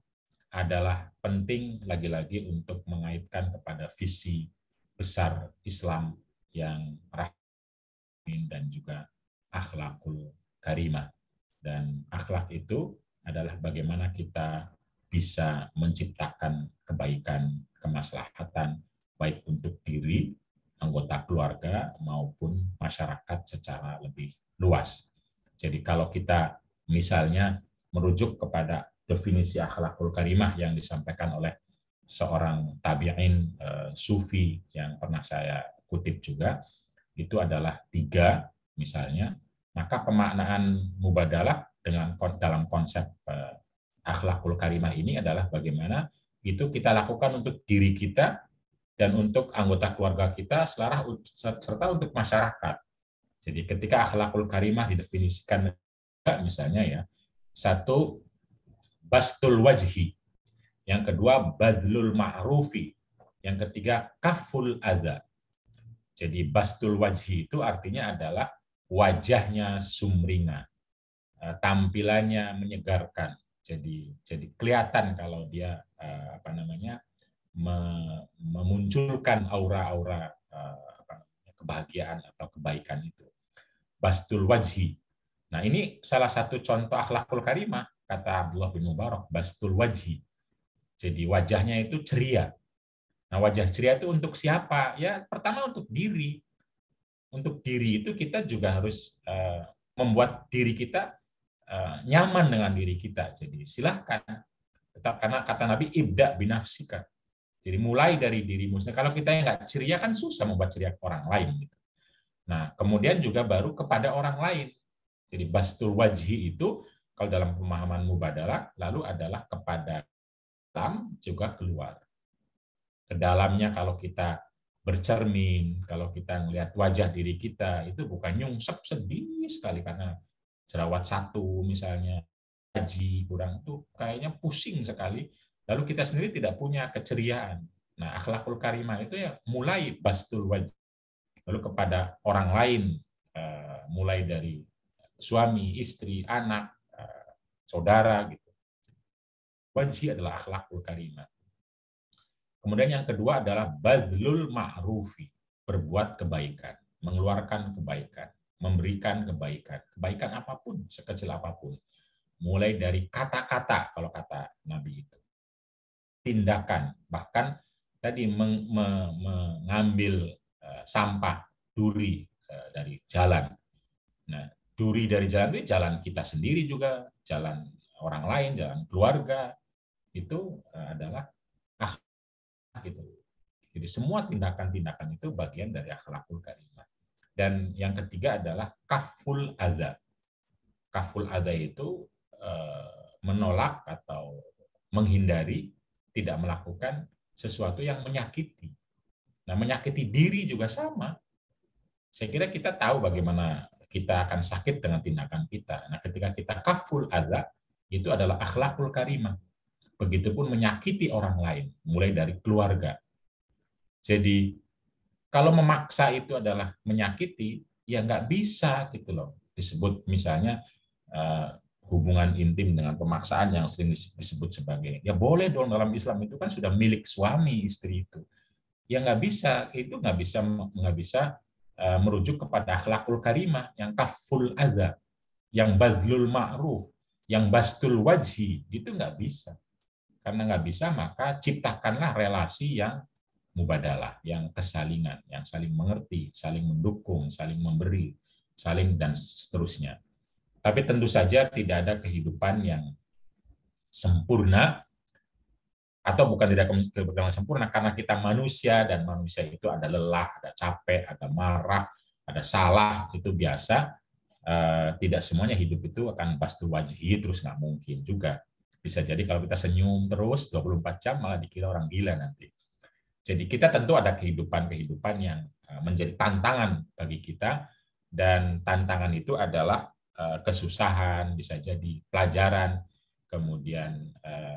adalah penting lagi-lagi untuk mengaitkan kepada visi besar Islam yang rahim dan juga akhlakul karimah. Dan akhlak itu adalah bagaimana kita bisa menciptakan kebaikan, kemaslahatan, baik untuk diri, anggota keluarga, maupun masyarakat secara lebih luas. Jadi kalau kita misalnya merujuk kepada definisi akhlakul karimah yang disampaikan oleh seorang tabi'in sufi yang pernah saya kutip juga, itu adalah 3 misalnya, maka pemaknaan mubadalah dalam konsep akhlakul karimah ini adalah bagaimana itu kita lakukan untuk diri kita dan untuk anggota keluarga kita, serta untuk masyarakat. Jadi ketika akhlakul karimah didefinisikan misalnya ya, satu bastul wajhi, yang kedua badlul ma'rufi, yang ketiga kaful adza. Jadi bastul wajhi itu artinya adalah wajahnya sumringah, tampilannya menyegarkan. Jadi kelihatan kalau dia memunculkan aura-aura kebahagiaan atau kebaikan itu. Bastul wajhi. Nah, ini salah satu contoh akhlakul karimah, kata Abdullah bin Mubarak, bastul wajhi. Jadi wajahnya itu ceria. Nah, wajah ceria itu untuk siapa? Ya, pertama untuk diri. Untuk diri itu kita juga harus membuat diri kita nyaman dengan diri kita. Jadi silahkan. Tetap, karena kata Nabi, ibda binafsika. Jadi mulai dari dirimu. Kalau kita yang nggak ceria kan susah membuat ceria orang lain. Gitu. Nah, kemudian juga baru kepada orang lain. Jadi bastul wajhi itu kalau dalam pemahaman mubadalah lalu adalah kepada dalam juga keluar. Ke dalamnya kalau kita bercermin, kalau kita melihat wajah diri kita itu bukan nyungsep, sedih sekali karena jerawat satu misalnya, gaji kurang tuh kayaknya pusing sekali. Lalu kita sendiri tidak punya keceriaan. Nah, akhlakul karimah itu ya mulai bastul wajhi. Lalu kepada orang lain, mulai dari suami, istri, anak, saudara, gitu. Wajhi adalah akhlakul karimah. Kemudian yang kedua adalah badlul ma'rufi, berbuat kebaikan, mengeluarkan kebaikan, memberikan kebaikan, kebaikan apapun, sekecil apapun. Mulai dari kata-kata, kalau kata Nabi itu. Tindakan, bahkan tadi mengambil sampah, duri dari jalan. Nah, duri dari jalan itu jalan kita sendiri juga, jalan orang lain, jalan keluarga, itu adalah akhlak gitu. Jadi semua tindakan-tindakan itu bagian dari akhlakul karimah. Dan yang ketiga adalah kaful adza. Kaful adza itu menolak atau menghindari, tidak melakukan sesuatu yang menyakiti. Nah, menyakiti diri juga sama. Saya kira kita tahu bagaimana kita akan sakit dengan tindakan kita. Nah, ketika kita kaful adza, itu adalah akhlakul karimah. Begitupun menyakiti orang lain, mulai dari keluarga. Jadi, kalau memaksa itu adalah menyakiti, ya nggak bisa gitu loh. Disebut misalnya hubungan intim dengan pemaksaan yang sering disebut sebagai, ya boleh dong dalam Islam itu kan sudah milik suami istri itu. Ya nggak bisa, itu nggak bisa merujuk kepada akhlakul karimah yang kaful adza, yang badlul ma'ruf, yang bastul wajhi, itu nggak bisa. Karena nggak bisa, maka ciptakanlah relasi yang mubadalah, yang kesalingan, yang saling mengerti, saling mendukung, saling memberi, saling dan seterusnya. Tapi tentu saja tidak ada kehidupan yang sempurna, atau bukan tidak kehidupan sempurna, karena kita manusia, dan manusia itu ada lelah, ada capek, ada marah, ada salah, itu biasa. Tidak semuanya hidup itu akan bastul wajhi, terus nggak mungkin juga. Bisa jadi kalau kita senyum terus 24 jam, malah dikira orang gila nanti. Jadi kita tentu ada kehidupan-kehidupan yang menjadi tantangan bagi kita, dan tantangan itu adalah kesusahan, bisa jadi pelajaran, kemudian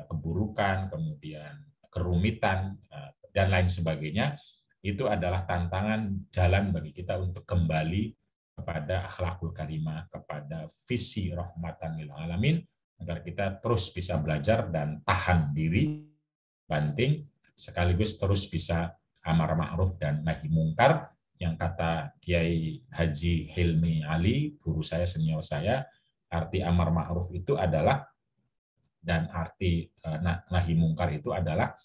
keburukan, kemudian kerumitan, dan lain sebagainya. Itu adalah tantangan jalan bagi kita untuk kembali kepada akhlakul karimah, kepada visi rahmatan lil alamin, agar kita terus bisa belajar dan tahan diri, banting, sekaligus terus bisa amar ma'ruf dan nahi mungkar, yang kata Kiai Haji Hilmi Ali, guru saya, senior saya, arti amar ma'ruf itu adalah, dan arti nahi mungkar itu adalah,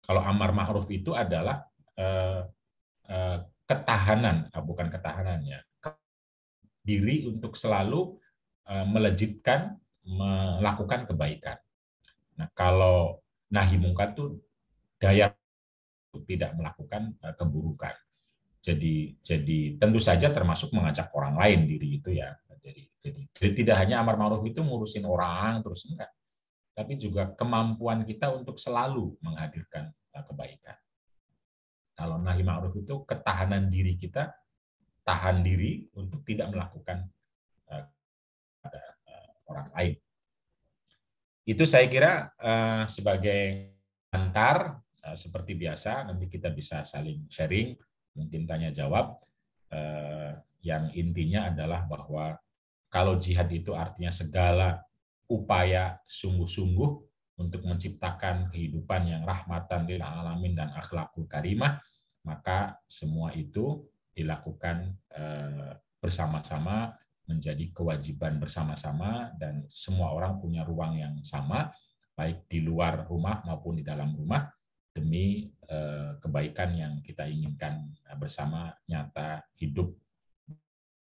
kalau amar ma'ruf itu adalah ketahanan, bukan ketahanannya, diri untuk selalu melejitkan, melakukan kebaikan. Nah, kalau nahi mungkar itu daya tidak melakukan keburukan. Jadi tentu saja termasuk mengajak orang lain diri itu ya. Jadi tidak hanya amar ma'ruf itu ngurusin orang terus, enggak. tapi juga kemampuan kita untuk selalu menghadirkan kebaikan. Kalau nahi ma'ruf itu ketahanan diri kita, tahan diri untuk tidak melakukan pada orang lain. Itu saya kira sebagai antar, seperti biasa, nanti kita bisa saling sharing, mungkin tanya jawab. Yang intinya adalah bahwa kalau jihad itu artinya segala upaya sungguh-sungguh untuk menciptakan kehidupan yang rahmatan lil alamin dan akhlakul karimah, maka semua itu dilakukan bersama-sama, menjadi kewajiban bersama-sama, dan semua orang punya ruang yang sama, baik di luar rumah maupun di dalam rumah, demi kebaikan yang kita inginkan bersama, nyata hidup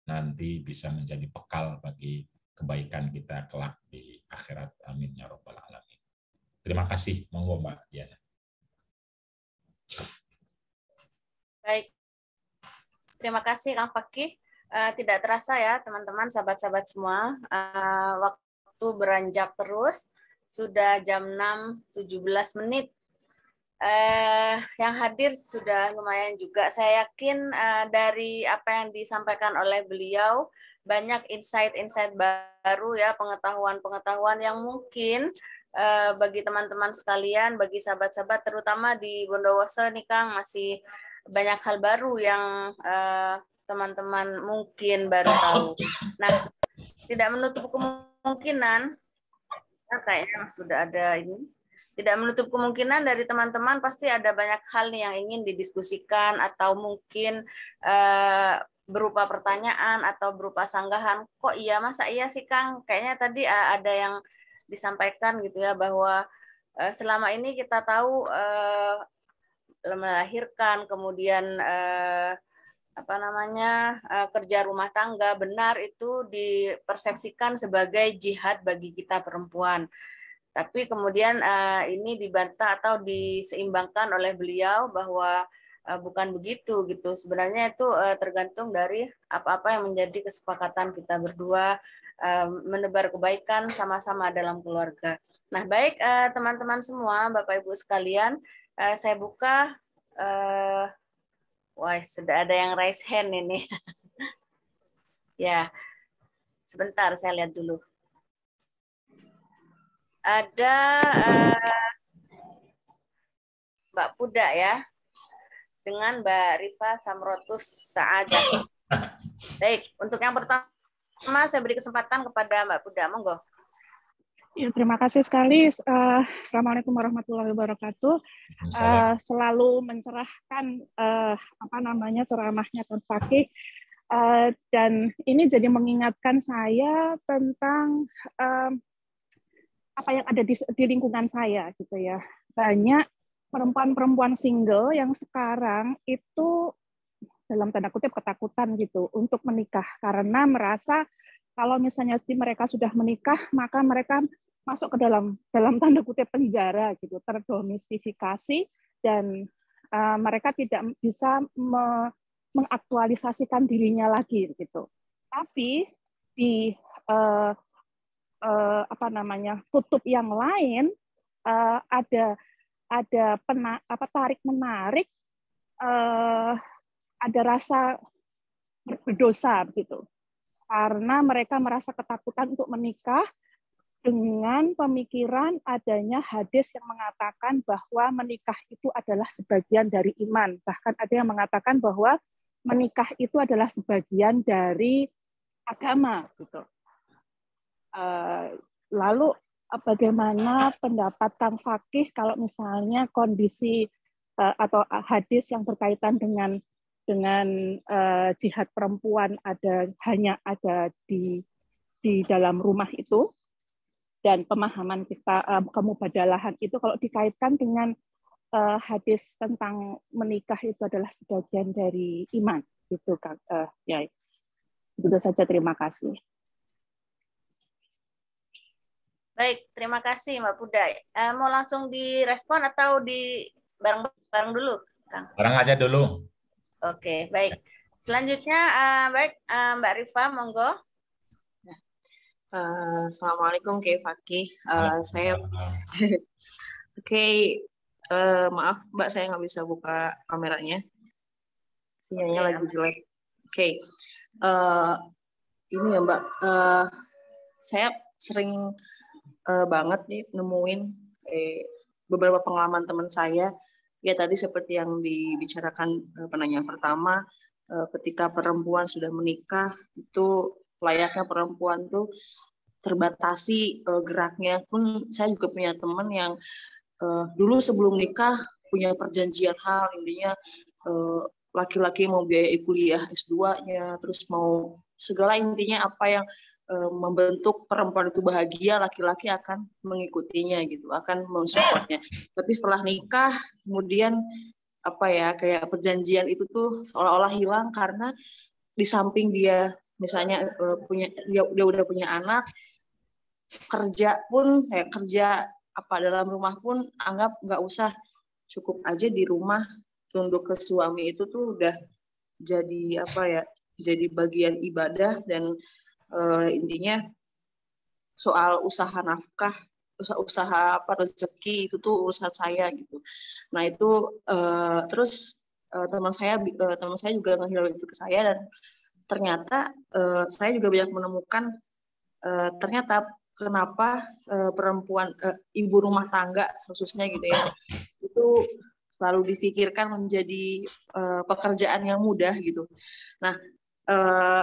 nanti bisa menjadi bekal bagi kebaikan kita kelak di akhirat. Amin ya rabbal alamin. Terima kasih. Monggo Mbak Diana. Baik. Terima kasih Kang Fakih. Tidak terasa ya teman-teman, sahabat-sahabat semua, waktu beranjak terus, sudah jam 6.17. Yang hadir sudah lumayan juga. Saya yakin dari apa yang disampaikan oleh beliau, banyak insight-insight baru ya, pengetahuan-pengetahuan yang mungkin bagi teman-teman sekalian, bagi sahabat-sahabat, terutama di Bondowoso nih Kang, masih banyak hal baru yang teman-teman mungkin baru tahu. Nah, tidak menutup kemungkinan, kayaknya sudah ada ini, tidak menutup kemungkinan dari teman-teman pasti ada banyak hal nih yang ingin didiskusikan, atau mungkin berupa pertanyaan atau berupa sanggahan. Kok iya, masa iya sih Kang? Kayaknya tadi ada yang disampaikan gitu ya, bahwa selama ini kita tahu melahirkan, kemudian kerja rumah tangga, benar itu dipersepsikan sebagai jihad bagi kita perempuan. Tapi kemudian ini dibantah atau diseimbangkan oleh beliau bahwa bukan begitu gitu. Sebenarnya itu tergantung dari apa-apa yang menjadi kesepakatan kita berdua, menebar kebaikan sama-sama dalam keluarga. Nah, baik teman-teman semua, Bapak Ibu sekalian, saya buka. Wah, sudah ada yang raise hand ini. Ya, sebentar saya lihat dulu. Ada Mbak Puda ya, dengan Mbak Rifa Samrotus Saadah. Baik, untuk yang pertama saya beri kesempatan kepada Mbak Puda, monggo. Ya, terima kasih sekali. Assalamualaikum warahmatullahi wabarakatuh. Selalu mencerahkan ceramahnya Kang Fakih, dan ini jadi mengingatkan saya tentang apa yang ada di lingkungan saya gitu ya. Banyak perempuan-perempuan single yang sekarang itu dalam tanda kutip ketakutan gitu untuk menikah, karena merasa kalau misalnya mereka sudah menikah, maka mereka masuk ke dalam tanda kutip penjara gitu, terdomestifikasi, dan mereka tidak bisa mengaktualisasikan dirinya lagi gitu. Tapi di kutub yang lain ada tarik menarik, ada rasa berdosa gitu. Karena mereka merasa ketakutan untuk menikah dengan pemikiran adanya hadis yang mengatakan bahwa menikah itu adalah sebagian dari iman. Bahkan ada yang mengatakan bahwa menikah itu adalah sebagian dari agama. Gitu. Lalu bagaimana pendapat Kang Fakih kalau misalnya kondisi atau hadis yang berkaitan dengan jihad perempuan hanya ada di dalam rumah itu, dan pemahaman kita kemubadalahan itu kalau dikaitkan dengan hadis tentang menikah itu adalah sebagian dari iman, itu Kang. Ya, itu saja, terima kasih. Baik, terima kasih Mbak Puda. Mau langsung direspon atau di bareng dulu, Kang? Bareng aja dulu. Oke, baik. Selanjutnya, baik Mbak Rifa, monggo. Assalamualaikum Kiai Fakih. Saya Oke, maaf Mbak, saya nggak bisa buka kameranya. Sinyalnya lagi jelek. Oke. Ini ya Mbak, saya sering banget nih nemuin beberapa pengalaman teman saya. Ya tadi seperti yang dibicarakan penanya pertama, ketika perempuan sudah menikah, itu layaknya perempuan tuh terbatasi geraknya. Pun saya juga punya teman yang dulu sebelum nikah punya perjanjian hal, intinya laki-laki mau biayai kuliah S2-nya, terus mau segala intinya apa yang membentuk perempuan itu bahagia, laki-laki akan mengikutinya gitu, akan mensupportnya. Tapi setelah nikah, kemudian apa ya, kayak perjanjian itu tuh seolah-olah hilang karena di samping dia misalnya dia udah punya anak, kerja pun kerja apa dalam rumah pun anggap nggak usah, cukup aja di rumah tunduk ke suami, itu tuh udah jadi apa ya, jadi bagian ibadah. Dan intinya soal usaha nafkah, usaha apa rezeki itu tuh urusan saya gitu. Nah itu terus teman saya juga ngehilau itu ke saya, dan ternyata saya juga banyak menemukan ternyata kenapa perempuan ibu rumah tangga khususnya gitu ya, itu selalu difikirkan menjadi pekerjaan yang mudah gitu. Nah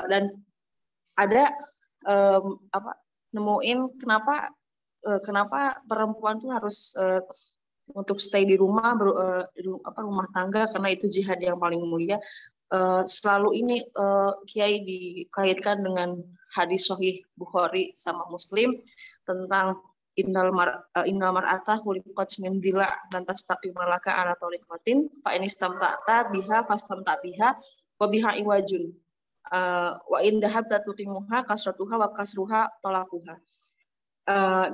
dan ada nemuin kenapa perempuan tuh harus untuk stay di rumah rumah tangga, karena itu jihad yang paling mulia. Selalu ini Kiai dikaitkan dengan hadis Sahih Bukhari sama Muslim tentang innal mar'ata khuliqat min dila lan tastaqi malaka ala tariqatin fa in istamta'ta biha fastamta biha wa biha iwajun wa in dhahabta tuqimuha kasratuha wa kasruha talaquha.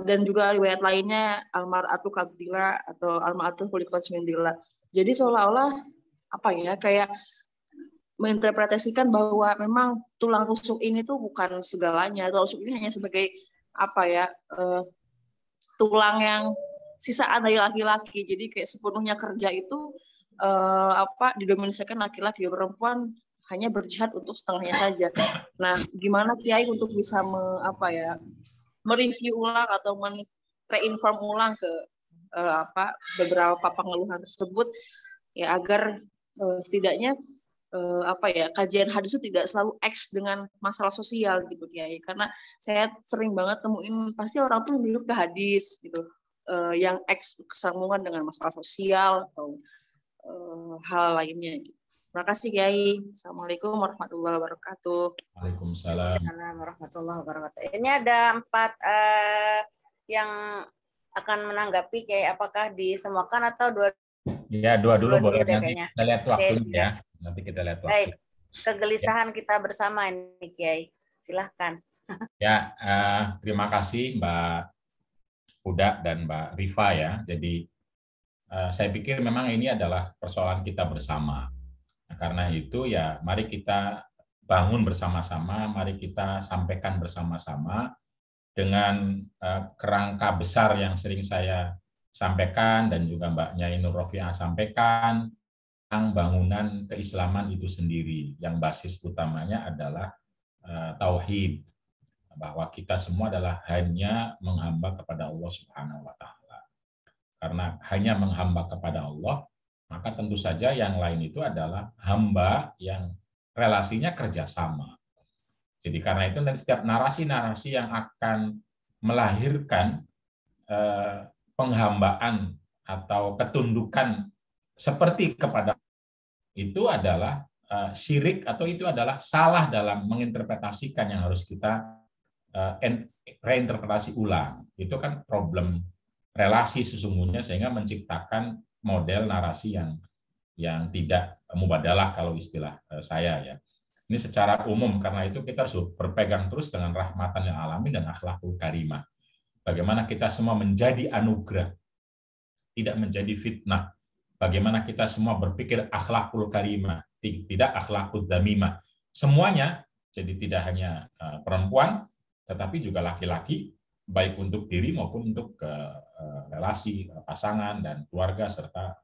Dan juga riwayat lainnya al-mar'atu kadila atau al-mar'atu khuliqat min dila. Jadi seolah-olah apa ya, kayak menginterpretasikan bahwa memang tulang rusuk ini tuh bukan segalanya. Tulang rusuk ini hanya sebagai apa ya, tulang yang sisaan dari laki-laki. Jadi kayak sepenuhnya kerja itu didominasikan laki-laki, perempuan hanya berjihad untuk setengahnya saja. Nah, gimana Kiai untuk bisa mereview ulang atau reinform ulang ke beberapa pengeluhan tersebut ya, agar setidaknya kajian hadis itu tidak selalu X dengan masalah sosial gitu Kiai. Karena saya sering banget temuin pasti orang tuh menuju ke hadis gitu yang X kesambungan dengan masalah sosial atau hal lainnya gitu. Terima kasih Kiai. Assalamualaikum warahmatullahi wabarakatuh. Waalaikumsalam warahmatullahi wabarakatuh. Ini ada 4 yang akan menanggapi Kiai, apakah disemuakan atau dua? Ya, dua dulu boleh, nanti kita lihat waktunya ya. Nanti kita lihat waktu. Baik, kegelisahan kita bersama ini Kiai. Silahkan. Ya, terima kasih Mbak Huda dan Mbak Rifa ya. Jadi saya pikir memang ini adalah persoalan kita bersama. Nah, karena itu ya mari kita bangun bersama-sama, mari kita sampaikan bersama-sama dengan kerangka besar yang sering saya sampaikan dan juga Mbak Nyai Nur Rofiah sampaikan tentang bangunan keislaman itu sendiri, yang basis utamanya adalah tauhid, bahwa kita semua adalah hanya menghamba kepada Allah Subhanahu wa taala. Karena hanya menghamba kepada Allah, maka tentu saja yang lain itu adalah hamba yang relasinya kerjasama. Jadi karena itu dan setiap narasi-narasi yang akan melahirkan penghambaan atau ketundukan seperti kepada itu adalah syirik, atau itu adalah salah dalam menginterpretasikan yang harus kita reinterpretasi ulang. Itu kan problem relasi sesungguhnya, sehingga menciptakan model narasi yang tidak mubadalah kalau istilah saya ya. Ini secara umum, karena itu kita harus berpegang terus dengan rahmatan lil alamin dan akhlakul karimah. Bagaimana kita semua menjadi anugerah, tidak menjadi fitnah. Bagaimana kita semua berpikir akhlakul karimah, tidak akhlakul damimah. Semuanya, jadi tidak hanya perempuan, tetapi juga laki-laki, baik untuk diri maupun untuk relasi pasangan dan keluarga serta.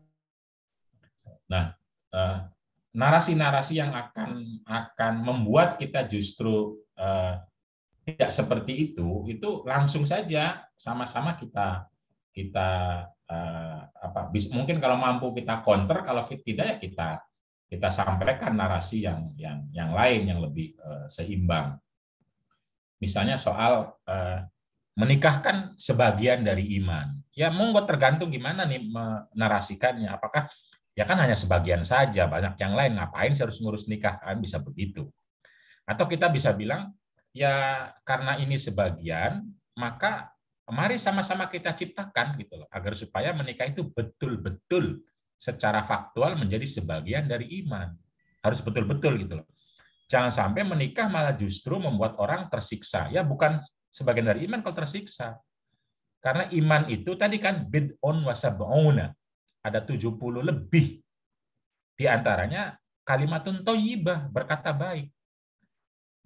Nah, narasi-narasi yang akan membuat kita justru tidak seperti itu langsung saja sama-sama kita mungkin kalau mampu kita counter, kalau tidak ya kita sampaikan narasi yang lain yang lebih seimbang. Misalnya soal menikahkan sebagian dari iman. Ya monggo, tergantung gimana nih menarasikannya. Apakah ya kan hanya sebagian saja, banyak yang lain, ngapain harus ngurus nikah, kan bisa begitu. Atau kita bisa bilang ya karena ini sebagian, maka mari sama-sama kita ciptakan gitu loh, agar supaya menikah itu betul-betul secara faktual menjadi sebagian dari iman. Harus betul-betul gitu loh. Jangan sampai menikah malah justru membuat orang tersiksa. Ya bukan sebagian dari iman kalau tersiksa. Karena iman itu tadi kan bid'un wa sab'una. Ada 70 lebih. Di antaranya kalimatun thayyibah, berkata baik.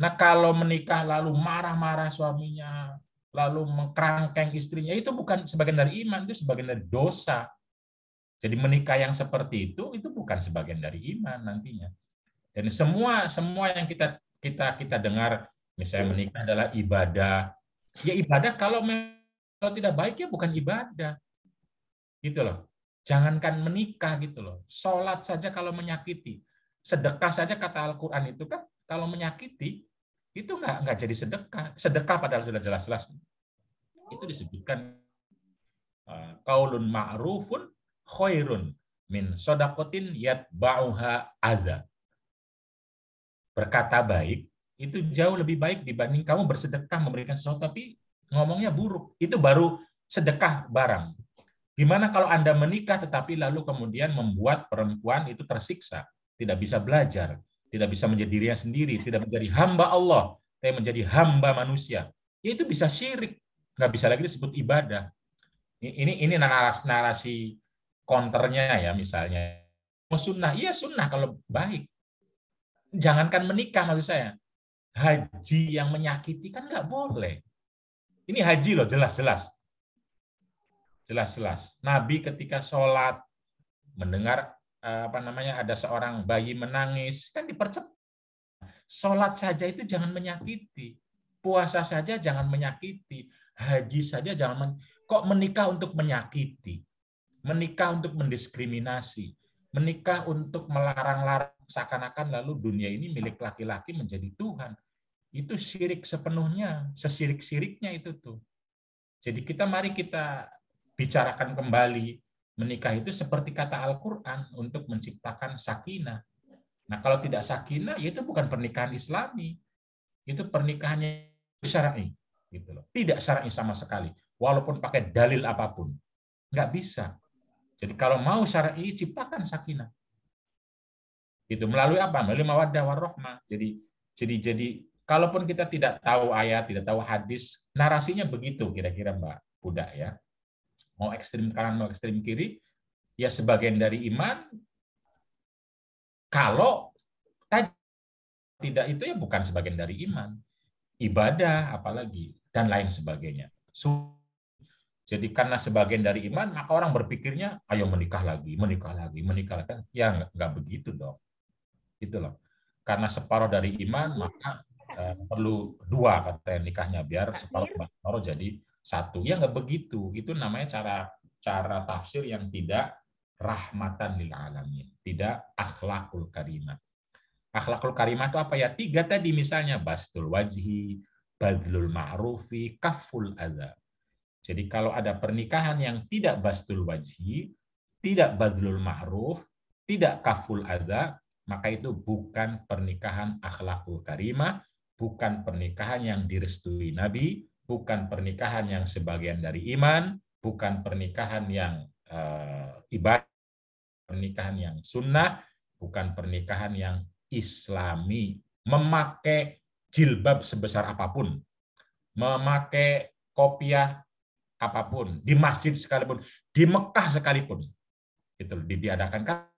Nah, kalau menikah lalu marah-marah suaminya, lalu mengkerangkeng istrinya, itu bukan sebagian dari iman, itu sebagian dari dosa. Jadi menikah yang seperti itu bukan sebagian dari iman nantinya. Dan semua yang kita dengar, misalnya menikah adalah ibadah. Ya ibadah kalau tidak baik ya bukan ibadah. Gitu loh. Jangankan menikah gitu loh. Sholat saja kalau menyakiti. Sedekah saja kata Al-Qur'an itu kan kalau menyakiti itu nggak jadi sedekah. Sedekah padahal sudah jelas-jelas. Itu disebutkan qaulun ma'rufun khairun min shadaqatin yatba'uha adza. Berkata baik itu jauh lebih baik dibanding kamu bersedekah memberikan sesuatu tapi ngomongnya buruk. Itu baru sedekah barang. Gimana kalau Anda menikah tetapi lalu kemudian membuat perempuan itu tersiksa, tidak bisa belajar, tidak bisa menjadi dirinya sendiri, tidak menjadi hamba Allah, tapi menjadi hamba manusia. Ya itu bisa syirik, nggak bisa lagi disebut ibadah. Ini narasi counternya ya, misalnya. Oh sunnah, iya sunnah kalau baik. Jangankan menikah maksud saya. Haji yang menyakiti kan nggak boleh. Ini haji loh, jelas-jelas. Jelas-jelas. Nabi ketika sholat, mendengar ada seorang bayi menangis, kan dipercepat. Sholat saja itu jangan menyakiti. Puasa saja jangan menyakiti. Haji saja jangan kok menikah untuk menyakiti. Menikah untuk mendiskriminasi. Menikah untuk melarang-larang, seakan-akan lalu dunia ini milik laki-laki menjadi Tuhan. Itu syirik sepenuhnya, sesirik-siriknya itu tuh. Jadi mari kita bicarakan kembali, menikah itu seperti kata Al-Qur'an untuk menciptakan sakinah. Nah, kalau tidak sakinah, ya itu bukan pernikahan Islami. Itu pernikahannya syar'i gitu loh. Tidak syar'i sama sekali, walaupun pakai dalil apapun. Nggak bisa. Jadi kalau mau syar'i, ciptakan sakinah. Itu melalui apa? Melalui mawaddah warahmah. Jadi kalaupun kita tidak tahu ayat, tidak tahu hadis, narasinya begitu kira-kira Mbak Budak ya. Mau ekstrem kanan, mau ekstrem kiri, ya sebagian dari iman. Kalau tidak itu ya bukan sebagian dari iman. Ibadah apalagi dan lain sebagainya. Jadi karena sebagian dari iman, maka orang berpikirnya, ayo menikah lagi. Ya nggak begitu dong. Gitu loh. Karena separuh dari iman, maka perlu dua kata nikahnya biar separuh jadi satu. Ya nggak begitu. Itu namanya cara tafsir yang tidak rahmatan lil alamin, tidak akhlakul karimah. Akhlakul karimah itu apa ya? 3 tadi misalnya bastul wajhi, badlul ma'rufi, kaful adza. Jadi kalau ada pernikahan yang tidak bastul wajhi, tidak badlul ma'ruf, tidak kaful adza, maka itu bukan pernikahan akhlakul karimah, bukan pernikahan yang direstui Nabi, bukan pernikahan yang sebagian dari iman, bukan pernikahan yang ibadah, pernikahan yang sunnah, bukan pernikahan yang Islami. Memakai jilbab sebesar apapun, memakai kopiah apapun, di masjid sekalipun, di Mekah sekalipun, itu diadakan kan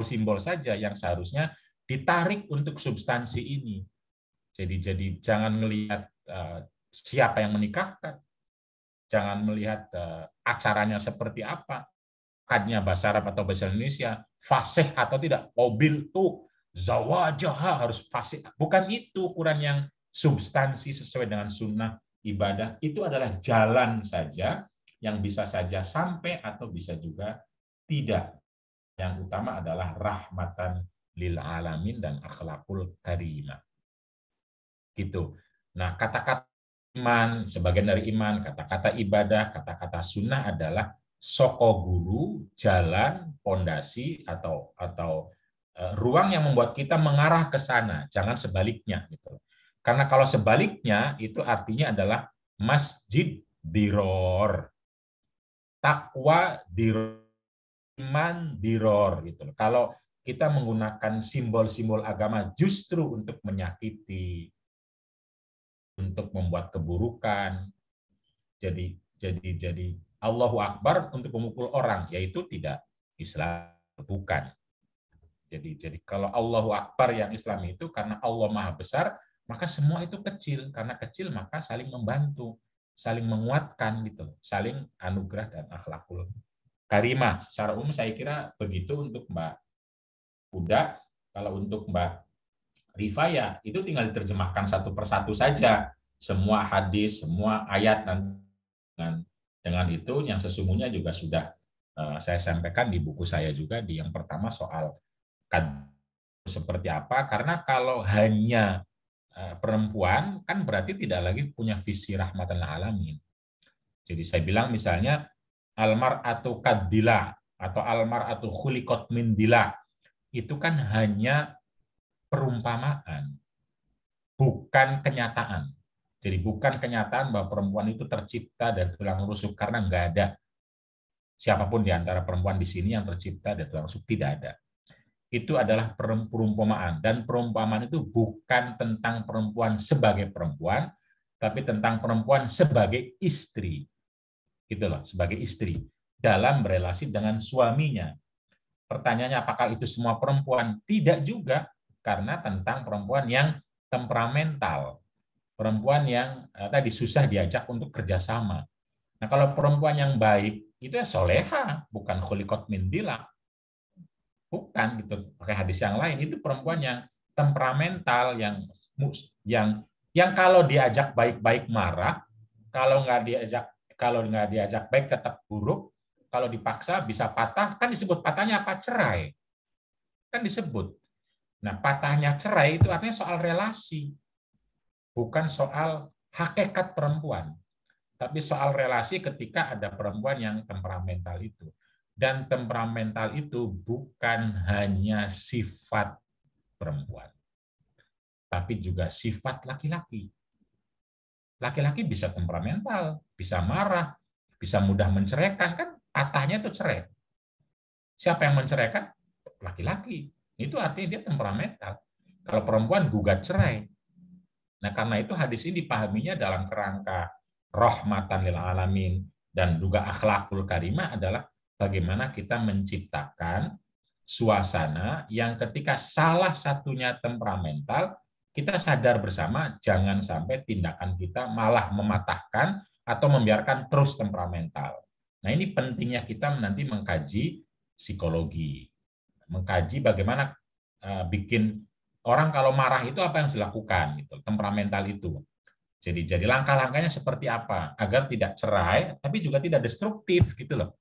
simbol saja yang seharusnya ditarik untuk substansi ini. Jadi jangan melihat siapa yang menikahkan. Jangan melihat acaranya seperti apa, akadnya bahasa Arab atau bahasa Indonesia, fasih atau tidak, mobil tuh zawajah harus fasih. Bukan itu ukuran yang substansi sesuai dengan sunnah ibadah. Itu adalah jalan saja yang bisa saja sampai atau bisa juga tidak. Yang utama adalah rahmatan lil alamin dan akhlakul karimah. Gitu. Nah, kata-kata iman, sebagian dari iman, kata-kata ibadah, kata-kata sunnah adalah soko guru, jalan, pondasi atau ruang yang membuat kita mengarah ke sana, jangan sebaliknya gitu. Karena kalau sebaliknya itu artinya adalah masjid diror, takwa diror, iman diror gitu. Kalau kita menggunakan simbol-simbol agama justru untuk menyakiti, untuk membuat keburukan, jadi Allahu Akbar untuk memukul orang, yaitu tidak Islam, bukan. Jadi kalau Allahu Akbar yang Islam itu karena Allah Maha Besar, maka semua itu kecil. Karena kecil maka saling membantu, saling menguatkan gitu, saling anugerah dan akhlakul karimah. Secara umum saya kira begitu untuk Mbak Huda. Kalau untuk Mbak Rifa ya itu tinggal diterjemahkan satu persatu saja. Semua hadis, semua ayat, dan dengan itu yang sesungguhnya juga sudah saya sampaikan di buku saya juga, di yang pertama soal seperti apa. Karena kalau hanya perempuan kan berarti tidak lagi punya visi rahmatan lil alamin. Jadi saya bilang misalnya almar'atu kaddilah atau almar'atu khuliqat min dilah, itu kan hanya perumpamaan, bukan kenyataan. Jadi bukan kenyataan bahwa perempuan itu tercipta dari tulang rusuk, karena nggak ada siapapun di antara perempuan di sini yang tercipta dari tulang rusuk, tidak ada. Itu adalah perumpamaan, dan perumpamaan itu bukan tentang perempuan sebagai perempuan, tapi tentang perempuan sebagai istri. Gitu loh, sebagai istri dalam berelasi dengan suaminya. Pertanyaannya apakah itu semua perempuan? Tidak juga, karena tentang perempuan yang temperamental, perempuan yang tadi susah diajak untuk kerjasama. Nah, kalau perempuan yang baik itu ya soleha, bukan khuliqat min dilah, bukan gitu. Pakai hadis yang lain, itu perempuan yang temperamental, yang kalau diajak baik-baik marah, kalau nggak diajak baik tetap buruk, kalau dipaksa bisa patah. Kan disebut patahnya apa? Cerai. Kan disebut. Nah, patahnya cerai itu artinya soal relasi. Bukan soal hakikat perempuan. Tapi soal relasi ketika ada perempuan yang temperamental itu. Dan temperamental itu bukan hanya sifat perempuan, tapi juga sifat laki-laki. Laki-laki bisa temperamental, bisa marah, bisa mudah menceraikan, kan patahnya itu cerai. Siapa yang menceraikan? Laki-laki. Itu artinya dia temperamental. Kalau perempuan gugat cerai. Nah, karena itu hadis ini dipahaminya dalam kerangka rahmatan lil alamin dan juga akhlakul karimah adalah bagaimana kita menciptakan suasana yang ketika salah satunya temperamental, kita sadar bersama jangan sampai tindakan kita malah mematahkan atau membiarkan terus temperamental. Nah, ini pentingnya kita nanti mengkaji psikologi, mengkaji bagaimana bikin orang kalau marah itu apa yang harus dilakukan, gitu, temperamental itu. Jadi langkah-langkahnya seperti apa agar tidak cerai, tapi juga tidak destruktif, gitu loh.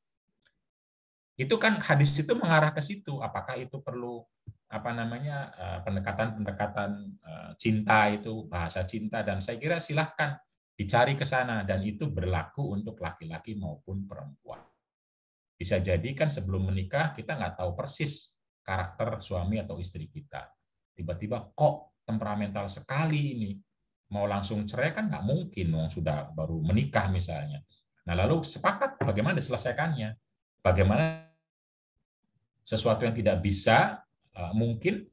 Itu kan hadis itu mengarah ke situ. Apakah itu perlu pendekatan cinta, itu bahasa cinta, dan saya kira silahkan dicari ke sana, dan itu berlaku untuk laki-laki maupun perempuan. Bisa jadi kan sebelum menikah kita nggak tahu persis karakter suami atau istri kita. Tiba-tiba kok temperamental sekali ini, mau langsung cerai kan nggak mungkin, sudah baru menikah misalnya. Nah, lalu sepakat bagaimana diselesaikannya, bagaimana sesuatu yang tidak bisa mungkin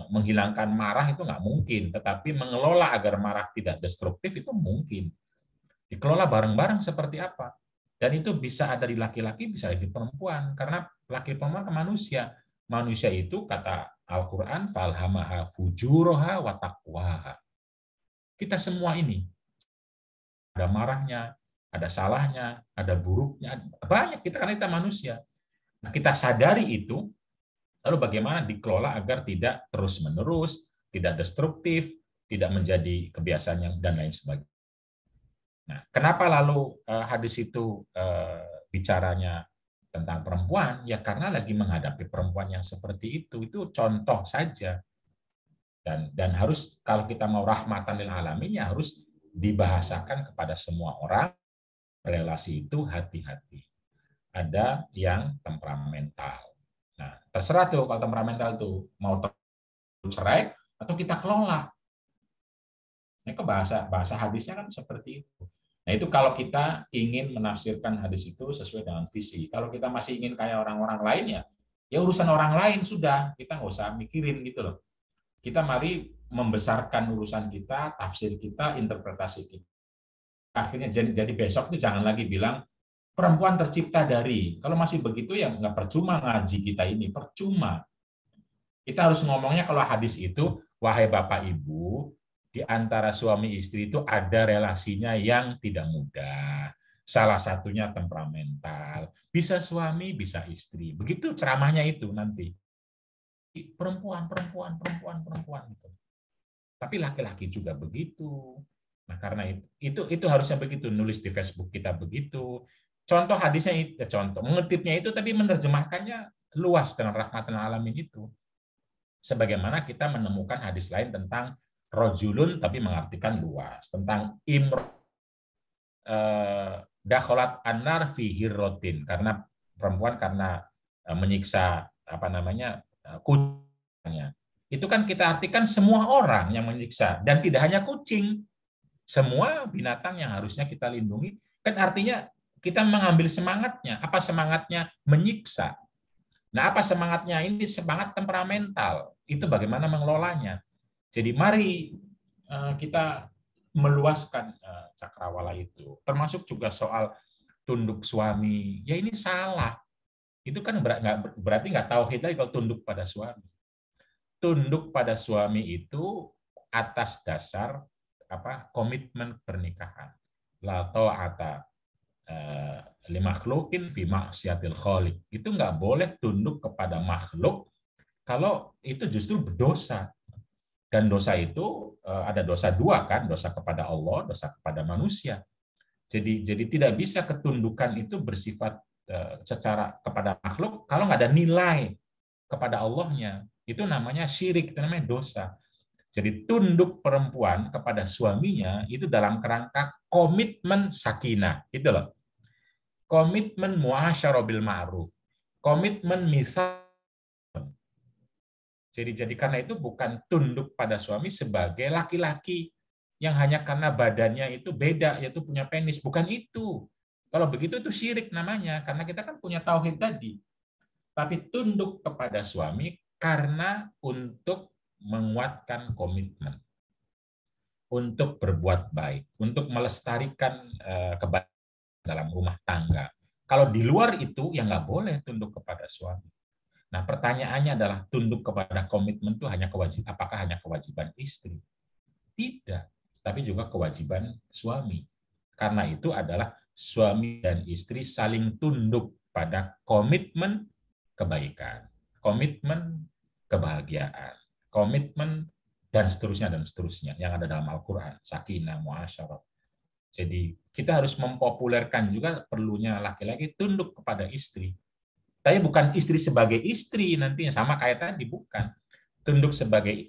menghilangkan marah itu nggak mungkin, tetapi mengelola agar marah tidak destruktif itu mungkin. Dikelola bareng-bareng seperti apa, dan itu bisa ada di laki-laki, bisa ada di perempuan, karena laki perempuan ke manusia. Manusia itu kata Al-Quran, falhamaha fujuraha wa taqwaha. Kita semua ini ada marahnya, ada salahnya, ada buruknya, banyak kita karena kita manusia. Nah, kita sadari itu, lalu bagaimana dikelola agar tidak terus-menerus, tidak destruktif, tidak menjadi kebiasaan yang dan lain sebagainya. Nah, kenapa lalu hadis itu bicaranya tentang perempuan? Ya karena lagi menghadapi perempuan yang seperti itu contoh saja. Dan harus kalau kita mau rahmatan lil alamin ya harus dibahasakan kepada semua orang. Relasi itu hati-hati. Ada yang temperamental. Nah, terserah tuh kalau temperamental tuh mau cerai atau kita kelola. Ini ke bahasa hadisnya kan seperti itu. Nah, itu kalau kita ingin menafsirkan hadis itu sesuai dengan visi. Kalau kita masih ingin kayak orang-orang lain ya urusan orang lain sudah, kita nggak usah mikirin gitu loh. Kita mari membesarkan urusan kita, tafsir kita, interpretasi kita. Akhirnya jadi besok itu jangan lagi bilang perempuan tercipta dari. Kalau masih begitu ya nggak percuma ngaji kita ini, percuma. Kita harus ngomongnya kalau hadis itu, wahai Bapak Ibu, di antara suami istri itu ada relasinya yang tidak mudah. Salah satunya temperamental. Bisa suami, bisa istri. Begitu ceramahnya itu nanti. Perempuan. Gitu. Tapi laki-laki juga begitu. Nah, karena itu harusnya begitu. Nulis di Facebook kita begitu. Contoh hadisnya, contoh mengutipnya itu, tapi menerjemahkannya luas dengan rahmatan alamin itu. Sebagaimana kita menemukan hadis lain tentang rojulun tapi mengartikan luas, tentang dakholat annar fi hirrotin, karena perempuan karena menyiksa kucingnya. Itu kan kita artikan semua orang yang menyiksa, dan tidak hanya kucing, semua binatang yang harusnya kita lindungi. Kan artinya kita mengambil semangatnya. Apa semangatnya? Menyiksa. Nah, apa semangatnya? Ini semangat temperamental. Itu bagaimana mengelolanya. Jadi mari kita meluaskan cakrawala itu. Termasuk juga soal tunduk suami. Ya ini salah. Itu kan berarti nggak tauhid lagi kalau tunduk pada suami. Tunduk pada suami itu atas dasar komitmen pernikahan. La ta'ata li makhluqin fi ma'siyatil khaliq. Itu nggak boleh tunduk kepada makhluk kalau itu justru berdosa. Dan dosa itu ada dosa dua kan, dosa kepada Allah, dosa kepada manusia. Jadi tidak bisa ketundukan itu bersifat secara kepada makhluk kalau nggak ada nilai kepada Allahnya. Itu namanya syirik, itu namanya dosa. Jadi tunduk perempuan kepada suaminya itu dalam kerangka komitmen sakinah, itu loh. Komitmen muasyarah bil ma'ruf, komitmen misal. Jadi karena itu bukan tunduk pada suami sebagai laki-laki yang hanya karena badannya itu beda, yaitu punya penis. Bukan itu. Kalau begitu itu syirik namanya, karena kita kan punya tauhid tadi. Tapi tunduk kepada suami karena untuk menguatkan komitmen, untuk berbuat baik, untuk melestarikan kebaikan dalam rumah tangga. Kalau di luar itu, ya nggak boleh tunduk kepada suami. Nah, pertanyaannya adalah tunduk kepada komitmen itu apakah hanya kewajiban istri? Tidak, tapi juga kewajiban suami. Karena itu adalah suami dan istri saling tunduk pada komitmen kebaikan, komitmen kebahagiaan, komitmen dan seterusnya yang ada dalam Al-Qur'an, sakinah, muasyarah. Jadi kita harus mempopulerkan juga perlunya laki-laki tunduk kepada istri. Tapi bukan istri sebagai istri nantinya, sama kayak tadi, bukan. Tunduk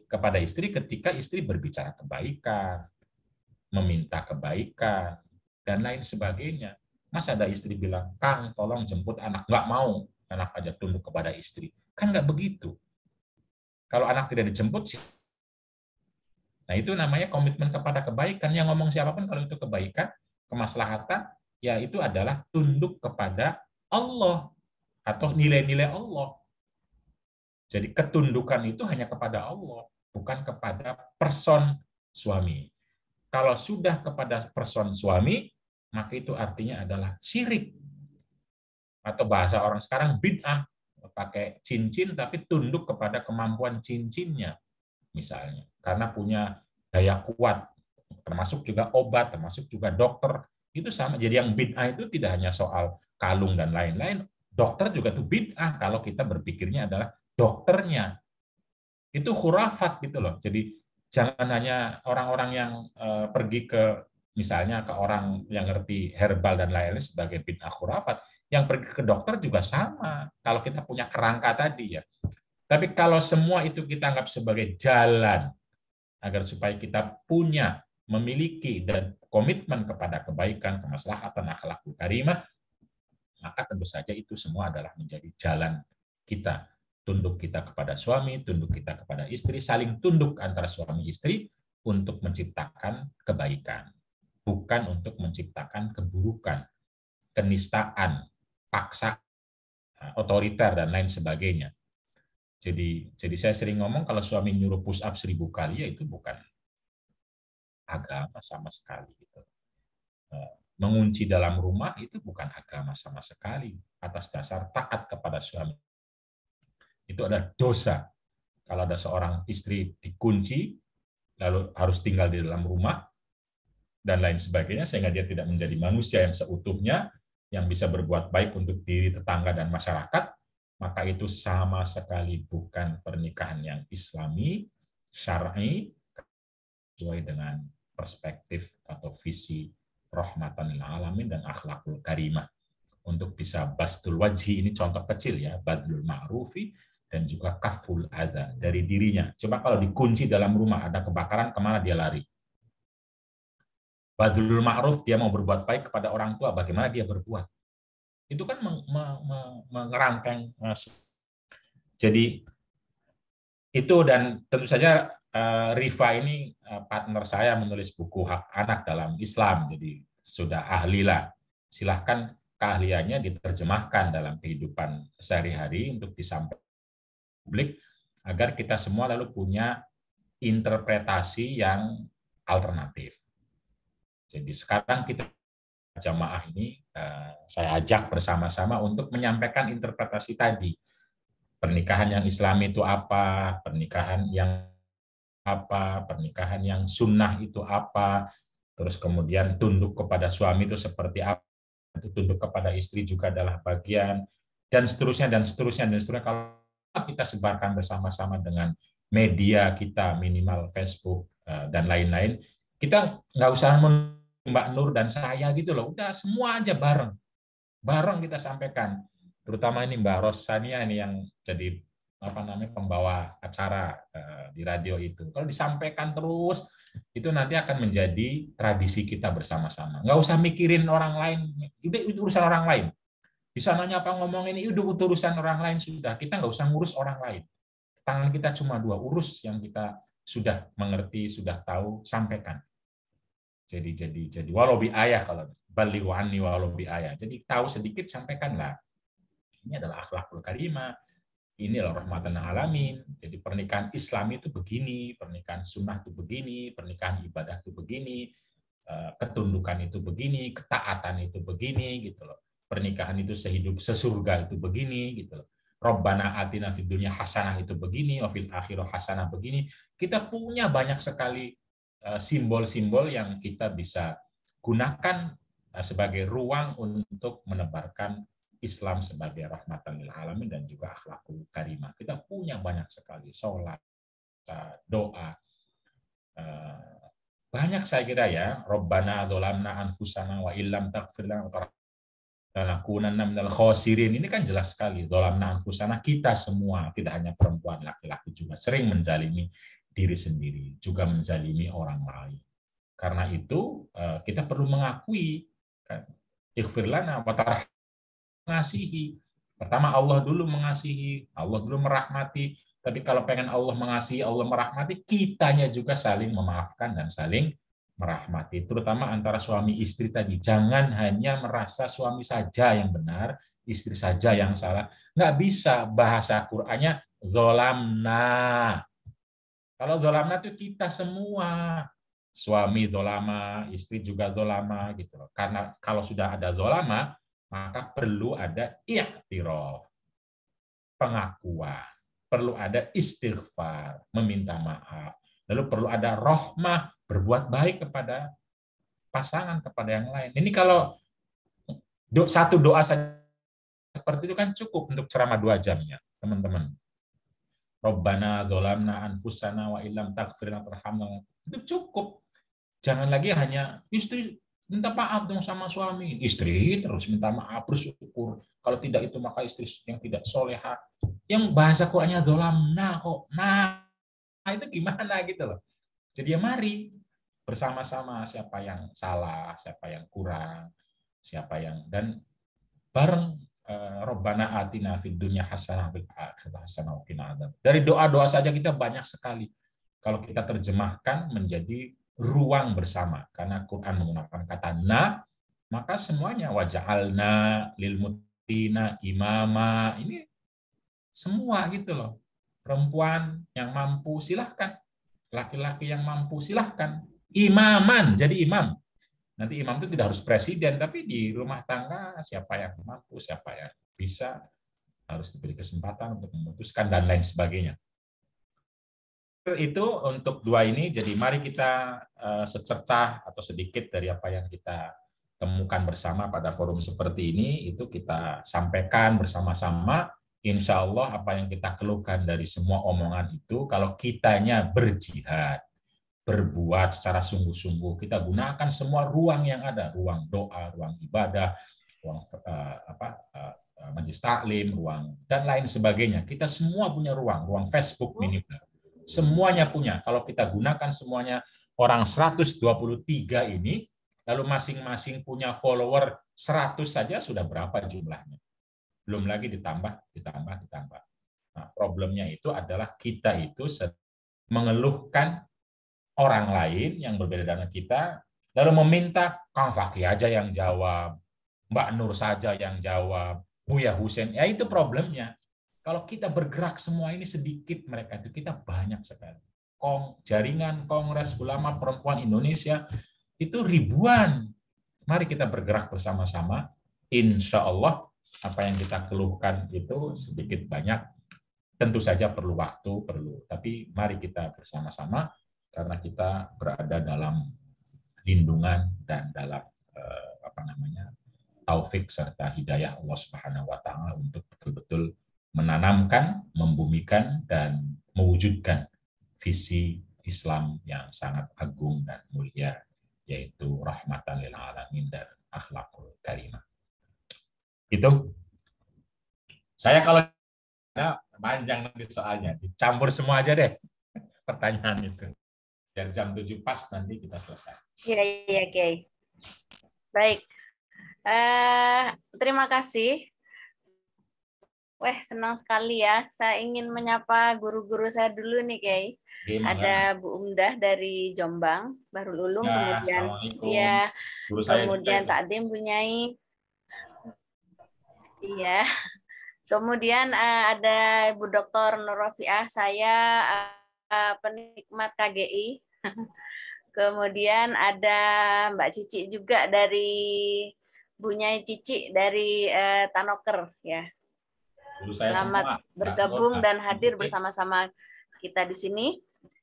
kepada istri ketika istri berbicara kebaikan, meminta kebaikan, dan lain sebagainya. Masa ada istri bilang, Kang, tolong jemput anak. Nggak mau anak aja tunduk kepada istri. Kan nggak begitu. Kalau anak tidak dijemput, sih. Nah, itu namanya komitmen kepada kebaikan. Yang ngomong siapapun kalau itu kebaikan, kemaslahatan, ya itu adalah tunduk kepada Allah atau nilai-nilai Allah. Jadi ketundukan itu hanya kepada Allah, bukan kepada person suami. Kalau sudah kepada person suami, maka itu artinya adalah syirik. Atau bahasa orang sekarang bid'ah, pakai cincin tapi tunduk kepada kemampuan cincinnya misalnya, karena punya daya kuat termasuk juga obat, termasuk juga dokter, itu sama. Jadi yang bid'ah itu tidak hanya soal kalung dan lain-lain, dokter juga tuh bid'ah kalau kita berpikirnya adalah dokternya. Itu khurafat gitu loh. Jadi jangan hanya orang-orang yang pergi ke misalnya ke orang yang ngerti herbal dan lain-lain sebagai bid'ah khurafat, yang pergi ke dokter juga sama. Kalau kita punya kerangka tadi ya. Tapi kalau semua itu kita anggap sebagai jalan agar supaya kita punya, memiliki dan komitmen kepada kebaikan, kemaslahatan, akhlakul karimah, maka tentu saja itu semua adalah menjadi jalan kita. Tunduk kita kepada suami, tunduk kita kepada istri, saling tunduk antara suami istri untuk menciptakan kebaikan, bukan untuk menciptakan keburukan, kenistaan, paksa, otoriter, dan lain sebagainya. Jadi saya sering ngomong kalau suami nyuruh push up 1000 kali, ya itu bukan agama sama sekali. Gitu. Mengunci dalam rumah itu bukan agama sama sekali. Atas dasar taat kepada suami. Itu adalah dosa. Kalau ada seorang istri dikunci, lalu harus tinggal di dalam rumah, dan lain sebagainya, sehingga dia tidak menjadi manusia yang seutuhnya, yang bisa berbuat baik untuk diri, tetangga, dan masyarakat, maka itu sama sekali bukan pernikahan yang islami, syar'i, sesuai dengan perspektif atau visi rahmatan lil alamin dan akhlakul karimah. Untuk bisa bastul wajhi, ini contoh kecil ya, badlul ma'rufi, dan juga kaful adza dari dirinya. Coba kalau dikunci dalam rumah, ada kebakaran, kemana dia lari? Badlul ma'ruf, dia mau berbuat baik kepada orang tua, bagaimana dia berbuat? Itu kan mengerangkeng. Jadi itu, dan tentu saja Rifa ini partner saya menulis buku Hak Anak dalam Islam, jadi sudah ahlilah. Silahkan keahliannya diterjemahkan dalam kehidupan sehari-hari untuk disampaikan publik, agar kita semua lalu punya interpretasi yang alternatif. Jadi sekarang kita jamaah ini saya ajak bersama-sama untuk menyampaikan interpretasi tadi. Pernikahan yang Islami itu apa, pernikahan yang apa, pernikahan yang sunnah itu apa, terus kemudian tunduk kepada suami itu seperti apa, tunduk kepada istri juga adalah bagian, dan seterusnya, dan seterusnya, dan seterusnya. Kalau kita sebarkan bersama-sama dengan media kita, minimal Facebook dan lain-lain, kita nggak usah Mbak Nur dan saya gitu loh, udah semua aja bareng kita sampaikan. Terutama ini Mbak Rosania ini yang jadi pembawa acara di radio itu. Kalau disampaikan terus, itu nanti akan menjadi tradisi kita bersama-sama. Nggak usah mikirin orang lain, itu urusan orang lain. Di sananya apa ngomongin, itu urusan orang lain sudah. Kita nggak usah ngurus orang lain. Tangan kita cuma 2, urus yang kita sudah mengerti, sudah tahu, sampaikan. Jadi walau bi ayah, kalau balighu anni walau bi ayah. Jadi tahu sedikit, sampaikanlah. Ini adalah akhlakul karimah. Ini adalah rahmatan alamin. Jadi pernikahan Islam itu begini, pernikahan sunnah itu begini, pernikahan ibadah itu begini, ketundukan itu begini, ketaatan itu begini, gitu loh. Pernikahan itu sehidup sesurga itu begini, gitu loh. Rabbana atina fid dunya hasanah itu begini, wa fil akhirah hasanah begini. Kita punya banyak sekali simbol-simbol yang kita bisa gunakan sebagai ruang untuk menebarkan Islam sebagai rahmatan lil alamin dan juga akhlakul karimah. Kita punya banyak sekali, sholat, doa, banyak saya kira ya. Rabbana dzolamna anfusana wa illam taghfir lana wa lanakunanna minal khosirin. Ini kan jelas sekali, dzolamna anfusana, kita semua, tidak hanya perempuan, laki-laki juga sering menzalimi diri sendiri, juga menzalimi orang lain. Karena itu kita perlu mengakui, ighfir lana wa tarham, mengasihi. Pertama Allah dulu mengasihi, Allah dulu merahmati. Tapi kalau pengen Allah mengasihi, Allah merahmati, kitanya juga saling memaafkan dan saling merahmati. Terutama antara suami istri tadi. Jangan hanya merasa suami saja yang benar, istri saja yang salah. Nggak bisa, bahasa Qur'annya zolamna. Kalau zolamna itu kita semua. Suami zolama, istri juga zolama. Gitu. Karena kalau sudah ada zolama, maka perlu ada i'tiraf, pengakuan, perlu ada istighfar, meminta maaf, Lalu perlu ada rahmah, berbuat baik kepada pasangan, kepada yang lain. Ini kalau satu doa saja seperti itu kan cukup untuk ceramah 2 jamnya, teman-teman. Rabbana dzolamna anfusana wa illam taghfir lana warhamna. Itu cukup. Jangan lagi hanya istri minta maaf dong sama suami. Istri terus minta maaf, bersyukur. Kalau tidak itu maka istri yang tidak soleha. Yang bahasa Qur'annya dzolamna kok. Nah, itu gimana gitu loh. Jadi ya mari bersama-sama siapa yang salah, siapa yang kurang, siapa yang dan bareng Rabbana atina fid dunya hasanah wa fil akhirati hasanah wa qina adzab. Dari doa-doa saja kita banyak sekali. Kalau kita terjemahkan menjadi ruang bersama. Karena Quran menggunakan kata na, maka semuanya waja'alna lil muttaqina imama. Ini semua gitu loh. Perempuan yang mampu silahkan. Laki-laki yang mampu silahkan. Imaman, jadi imam. Nanti imam itu tidak harus presiden, tapi di rumah tangga siapa yang mampu, siapa yang bisa, harus diberi kesempatan untuk memutuskan dan lain sebagainya. Itu untuk 2 ini, jadi mari kita secercah atau sedikit dari apa yang kita temukan bersama pada forum seperti ini, itu kita sampaikan bersama-sama. Insya Allah apa yang kita keluhkan dari semua omongan itu, kalau kitanya berjihad, berbuat secara sungguh-sungguh, kita gunakan semua ruang yang ada, ruang doa, ruang ibadah, ruang majelis taklim, ruang dan lain sebagainya. Kita semua punya ruang Facebook minimal. Semuanya punya. Kalau kita gunakan semuanya, orang 123 ini, lalu masing-masing punya follower 100 saja sudah berapa jumlahnya? Belum lagi ditambah. Nah, problemnya itu adalah kita itu mengeluhkan orang lain yang berbeda dengan kita, lalu meminta Kang Fakih aja yang jawab, Mbak Nur saja yang jawab, Buya Husein, ya itu problemnya. Kalau kita bergerak semua ini sedikit, mereka itu kita banyak sekali. Jaringan Kongres Ulama Perempuan Indonesia itu ribuan. Mari kita bergerak bersama-sama. Insya Allah apa yang kita keluhkan itu sedikit banyak. Tentu saja perlu waktu, tapi mari kita bersama-sama. Karena kita berada dalam lindungan dan dalam taufik serta hidayah Allah Subhanahu wa taala untuk betul-betul menanamkan, membumikan dan mewujudkan visi Islam yang sangat agung dan mulia, yaitu rahmatan lil alamin dan akhlakul karimah. Itu saya kalau panjang nanti soalnya, dicampur semua aja deh pertanyaan itu. Dan jam 7 pas nanti kita selesai. Iya, Kiai. Baik. Terima kasih. Senang sekali ya. Saya ingin menyapa guru-guru saya dulu nih, Kiai. Ada Bu Umdah dari Jombang, Bahrul Ulum, kemudian kemudian Takdim Bunyai. Iya. Kemudian ada Ibu Dr. Nurrofiah, saya penikmat KGI. Kemudian ada Mbak Cici juga dari Bunyai Cici dari Tanoker ya. Selamat bergabung dan hadir bersama-sama kita di sini.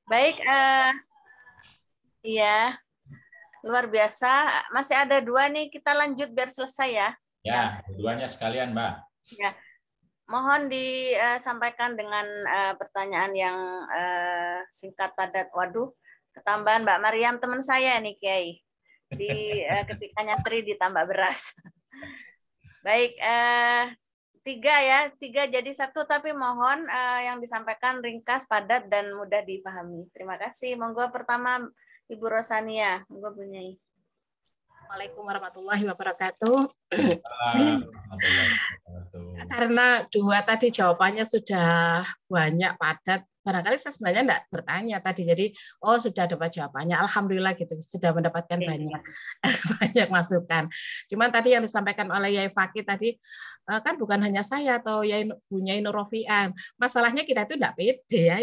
Baik, iya luar biasa. Masih ada 2 nih, kita lanjut biar selesai ya. Ya, keduanya sekalian, Mbak. Ya. Mohon disampaikan dengan pertanyaan yang singkat padat. Waduh, ketambahan Mbak Mariam teman saya nih Kiai. Ketika nyantri ditambah beras. Baik, 3 jadi 1, tapi mohon yang disampaikan ringkas, padat, dan mudah dipahami. Terima kasih. Monggo pertama Ibu Rosania. Monggo Bunyai. Waalaikumsalam warahmatullahi wabarakatuh. Karena 2 tadi jawabannya sudah banyak, padat, barangkali saya sebenarnya tidak bertanya tadi. Jadi, sudah dapat jawabannya. Alhamdulillah gitu, sudah mendapatkan banyak masukan. Cuman tadi yang disampaikan oleh Yai Fakih tadi, kan bukan hanya saya atau Bunyai Nurrofiah. Masalahnya kita itu tidak pede ya.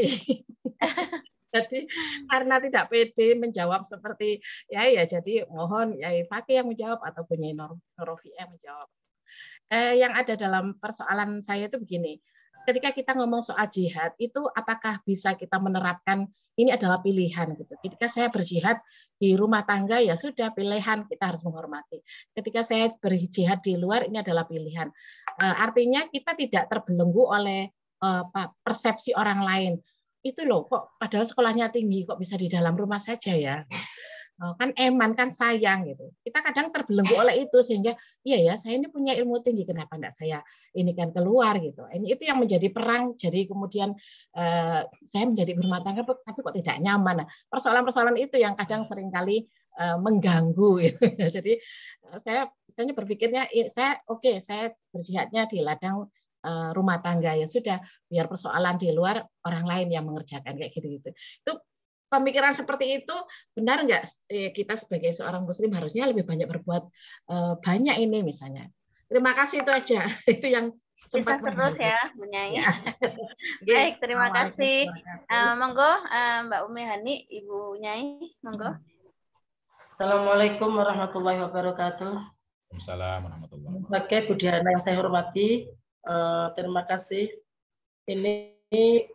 Jadi karena tidak pede menjawab seperti ya jadi mohon Yai Fakih yang menjawab atau Bunyai Nurrofiah yang menjawab. Yang ada dalam persoalan saya itu begini, ketika kita ngomong soal jihad itu apakah bisa kita menerapkan ini adalah pilihan gitu. Ketika saya berjihad di rumah tangga ya sudah pilihan, kita harus menghormati. Ketika saya berjihad di luar ini adalah pilihan. Artinya kita tidak terbelenggu oleh persepsi orang lain. Itu loh kok padahal sekolahnya tinggi kok bisa di dalam rumah saja ya. Kan eman, kan sayang gitu. Kita kadang terbelenggu oleh itu sehingga iya ya saya ini punya ilmu tinggi kenapa enggak saya ini kan keluar gitu. Ini itu yang menjadi perang. Jadi kemudian saya menjadi berumah tangga tapi kok tidak nyaman. Nah, persoalan-persoalan itu yang kadang seringkali mengganggu gitu. Jadi saya misalnya berpikirnya saya berjihadnya di ladang rumah tangga ya sudah biar persoalan di luar orang lain yang mengerjakan kayak gitu-gitu. Itu pemikiran seperti itu benar nggak kita sebagai seorang muslim harusnya lebih banyak berbuat banyak ini misalnya. Terima kasih itu aja. Itu yang bisa terus ya menyanyi. Ya. Baik, terima kasih. Monggo Mbak Umi Hani, Ibu Nyai, monggo. Assalamualaikum warahmatullahi wabarakatuh. Waalaikumsalam warahmatullahi wabarakatuh. Sebagai Bu Diana yang saya hormati, terima kasih. Ini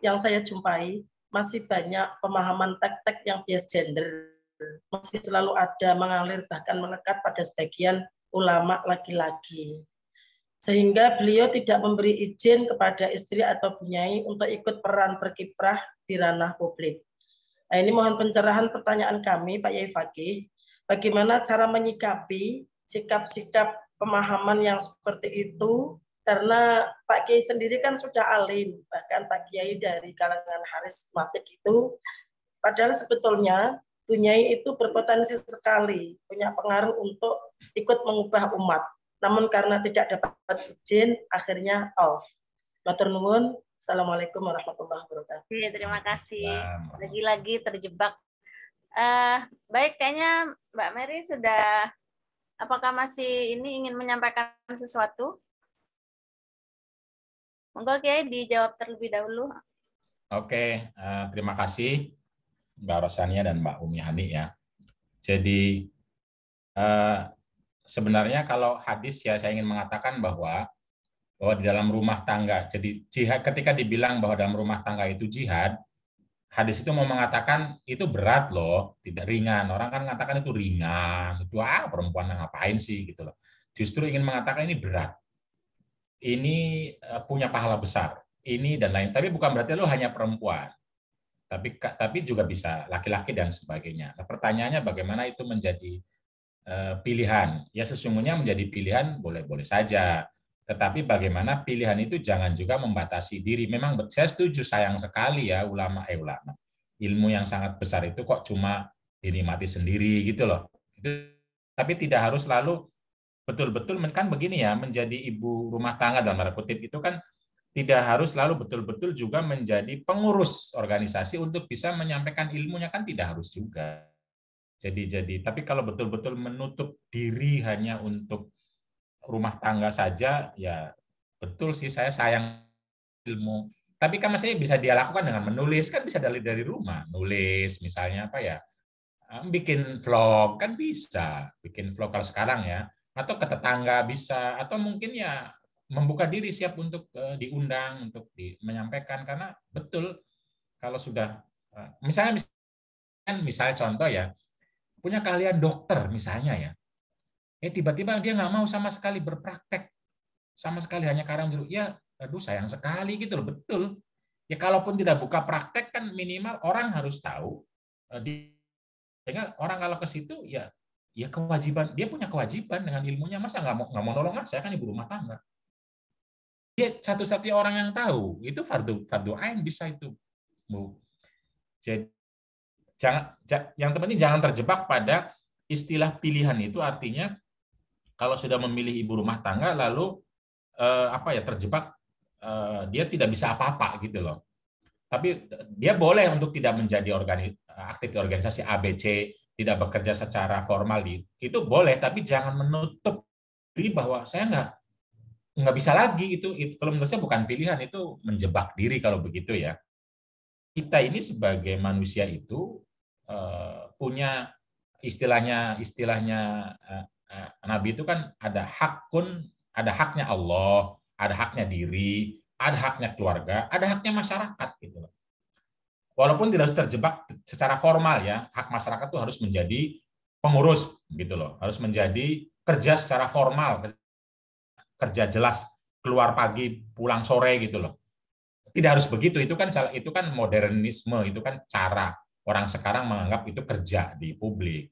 yang saya jumpai masih banyak pemahaman tek-tek yang bias gender. Masih selalu ada mengalir bahkan melekat pada sebagian ulama laki-laki. Sehingga beliau tidak memberi izin kepada istri atau bunyai untuk ikut peran berkiprah di ranah publik. Nah, ini mohon pencerahan pertanyaan kami, Pak Yai Fakih. Bagaimana cara menyikapi sikap-sikap pemahaman yang seperti itu? Karena Pak Kiai sendiri kan sudah alim, bahkan Pak Kiai dari kalangan harismatik itu, padahal sebetulnya bunyai itu berpotensi sekali, punya pengaruh untuk ikut mengubah umat. Namun karena tidak dapat izin, akhirnya off. Matur nuwun. Assalamualaikum warahmatullahi wabarakatuh. Ya, terima kasih. Lagi-lagi terjebak. Baik, kayaknya Mbak Mary sudah, apakah masih ini ingin menyampaikan sesuatu? Monggo Kiai dijawab terlebih dahulu. Oke, terima kasih Mbak Rosania dan Mbak Umi Hani ya. Jadi sebenarnya kalau hadis ya saya ingin mengatakan bahwa di dalam rumah tangga, jadi jihad ketika dibilang bahwa dalam rumah tangga itu jihad, hadis itu mau mengatakan itu berat loh, tidak ringan. Orang kan mengatakan itu ringan, itu perempuan ngapain sih gitu loh. Justru ingin mengatakan ini berat. Ini punya pahala besar, ini dan lain. Tapi bukan berarti lo hanya perempuan, tapi juga bisa laki-laki dan sebagainya. Nah, pertanyaannya bagaimana itu menjadi pilihan? Ya sesungguhnya menjadi pilihan boleh-boleh saja, tetapi bagaimana pilihan itu jangan juga membatasi diri. Memang saya setuju, sayang sekali ya ulama ilmu yang sangat besar itu kok cuma dinikmati sendiri gitu loh. Tapi tidak harus selalu betul-betul kan begini ya, menjadi ibu rumah tangga dalam tanda kutip itu kan tidak harus selalu betul-betul juga menjadi pengurus organisasi untuk bisa menyampaikan ilmunya, kan tidak harus juga. Jadi tapi kalau betul-betul menutup diri hanya untuk rumah tangga saja, ya betul sih saya sayang ilmu. Tapi kan masih bisa dia lakukan dengan menulis, kan bisa dari rumah, nulis misalnya apa ya, bikin vlog kan bisa, bikin vlog kalau sekarang ya. Atau ke tetangga bisa, atau mungkin ya membuka diri siap untuk diundang, untuk menyampaikan. Karena betul, kalau sudah, misalnya contoh ya, punya keahlian dokter misalnya ya, tiba-tiba dia nggak mau sama sekali berpraktek, sama sekali hanya karang jeruk, ya aduh sayang sekali gitu loh, betul. Ya kalaupun tidak buka praktek kan minimal orang harus tahu, sehingga orang kalau ke situ ya kewajiban, dia punya kewajiban dengan ilmunya, masa nggak mau nolong, saya kan ibu rumah tangga. Dia satu-satunya orang yang tahu, itu fardu ain bisa itu. Bu. Jadi yang terpenting jangan terjebak pada istilah pilihan itu, artinya kalau sudah memilih ibu rumah tangga lalu terjebak, dia tidak bisa apa-apa gitu loh. Tapi dia boleh untuk tidak menjadi aktif di organisasi ABC, tidak bekerja secara formal, itu boleh, tapi jangan menutup diri bahwa saya nggak bisa lagi. Itu kalau menurut saya bukan pilihan, itu menjebak diri kalau begitu ya. Kita ini sebagai manusia itu punya istilahnya Nabi itu kan ada haknya Allah, ada haknya diri, ada haknya keluarga, ada haknya masyarakat gitu loh. Walaupun tidak harus terjebak secara formal ya, hak masyarakat itu harus menjadi pengurus gitu loh, harus menjadi kerja secara formal, kerja jelas, keluar pagi pulang sore gitu loh. Tidak harus begitu, itu kan modernisme, itu kan cara orang sekarang menganggap itu kerja di publik.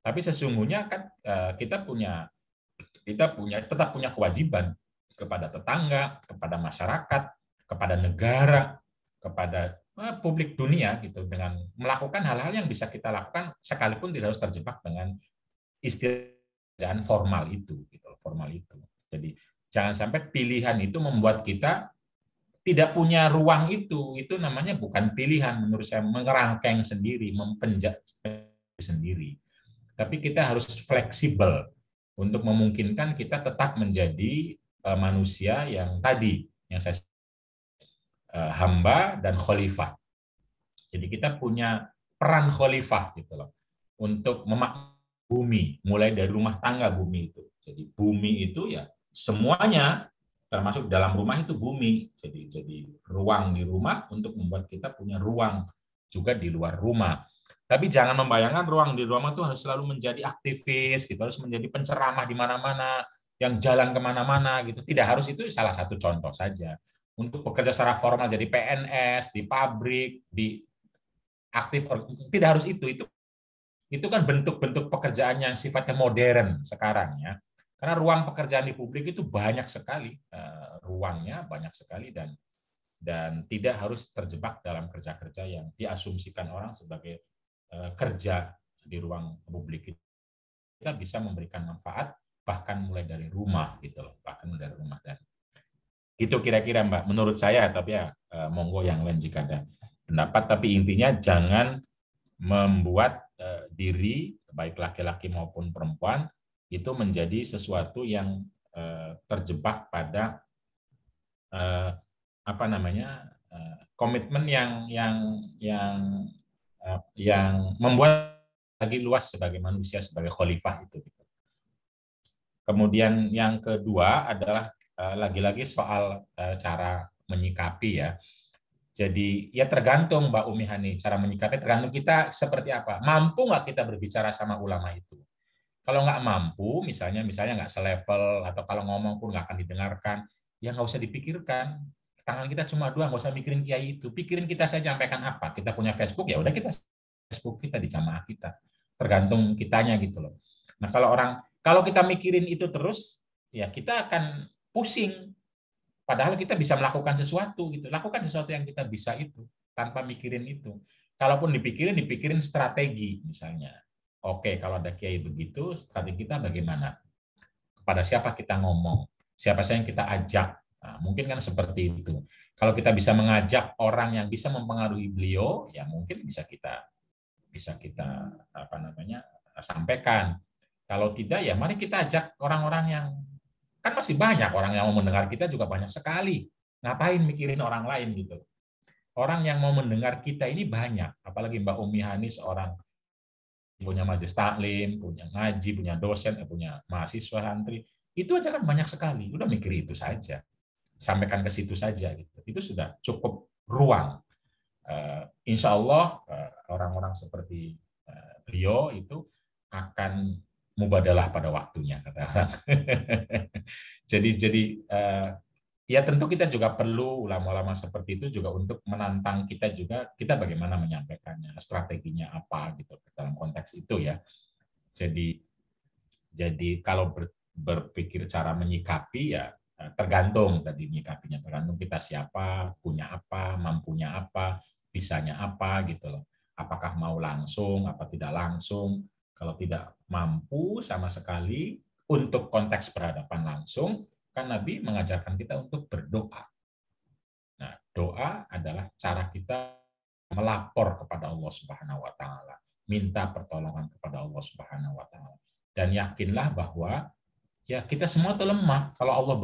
Tapi sesungguhnya kan kita tetap punya kewajiban kepada tetangga, kepada masyarakat, kepada negara, kepada publik dunia gitu, dengan melakukan hal-hal yang bisa kita lakukan sekalipun tidak harus terjebak dengan istilah formal itu gitu, formal itu. Jadi jangan sampai pilihan itu membuat kita tidak punya ruang itu namanya bukan pilihan menurut saya, mengerangkeng sendiri, mempenjat sendiri. Tapi kita harus fleksibel untuk memungkinkan kita tetap menjadi manusia yang tadi yang saya hamba dan khalifah. Jadi kita punya peran khalifah gitu loh, untuk memakmurkan bumi, mulai dari rumah tangga bumi itu. Jadi bumi itu ya semuanya, termasuk dalam rumah itu bumi. Jadi ruang di rumah untuk membuat kita punya ruang juga di luar rumah. Tapi jangan membayangkan ruang di rumah itu harus selalu menjadi aktivis, gitu, harus menjadi penceramah di mana-mana, yang jalan kemana-mana gitu. Tidak harus, itu salah satu contoh saja. Untuk bekerja secara formal jadi PNS, di pabrik, di aktif, tidak harus itu. Itu kan bentuk-bentuk pekerjaan yang sifatnya modern sekarang ya. Karena ruang pekerjaan di publik itu banyak sekali, ruangnya banyak sekali, dan tidak harus terjebak dalam kerja-kerja yang diasumsikan orang sebagai kerja di ruang publik. Kita bisa memberikan manfaat bahkan mulai dari rumah gitu loh, bahkan dari rumah. Dan itu kira-kira Mbak menurut saya, tapi ya monggo yang lain jika ada pendapat, tapi intinya jangan membuat diri baik laki-laki maupun perempuan itu menjadi sesuatu yang terjebak pada komitmen yang membuat lagi luas sebagai manusia, sebagai khalifah itu. Kemudian yang kedua adalah lagi-lagi soal cara menyikapi ya. Jadi ya tergantung Mbak Umi Hani, cara menyikapi tergantung kita seperti apa. Mampu nggak kita berbicara sama ulama itu? Kalau nggak mampu, misalnya nggak selevel, atau kalau ngomong pun nggak akan didengarkan, ya nggak usah dipikirkan. Tangan kita cuma dua, nggak usah mikirin kiai itu. Pikirin kita saja sampaikan apa. Kita punya Facebook, ya udah kita Facebook kita di jamaah kita. Tergantung kitanya gitu loh. Nah kalau kita mikirin itu terus, ya kita akan pusing. Padahal kita bisa melakukan sesuatu gitu. Lakukan sesuatu yang kita bisa itu tanpa mikirin itu. Kalaupun dipikirin strategi misalnya. Oke, kalau ada kiai begitu, strategi kita bagaimana? Kepada siapa kita ngomong? Siapa saja yang kita ajak? Nah, mungkin kan seperti itu. Kalau kita bisa mengajak orang yang bisa mempengaruhi beliau, ya mungkin bisa kita sampaikan. Kalau tidak, ya mari kita ajak orang-orang yang kan masih banyak orang yang mau mendengar kita juga banyak sekali. Ngapain mikirin orang lain gitu? Orang yang mau mendengar kita ini banyak. Apalagi Mbak Umi Hani seorang punya majelis taklim, punya ngaji, punya dosen, punya mahasiswa, santri. Itu aja kan banyak sekali. Udah mikir itu saja. Sampaikan ke situ saja gitu. Itu sudah cukup ruang. Insya Allah orang-orang seperti beliau itu akan mubadalah pada waktunya, kata orang. jadi ya tentu kita juga perlu ulama-ulama seperti itu juga untuk menantang kita juga, kita bagaimana menyampaikannya, strateginya apa gitu dalam konteks itu ya. Jadi kalau berpikir cara menyikapi ya tergantung tadi menyikapinya, tergantung kita siapa, punya apa, mampunya apa, bisanya apa gitu loh. Apakah mau langsung, apa tidak langsung. Kalau tidak mampu sama sekali untuk konteks berhadapan langsung, kan Nabi mengajarkan kita untuk berdoa. Nah, doa adalah cara kita melapor kepada Allah Subhanahu wa taala, minta pertolongan kepada Allah Subhanahu wa taala. Dan yakinlah bahwa ya kita semua itu lemah. Kalau Allah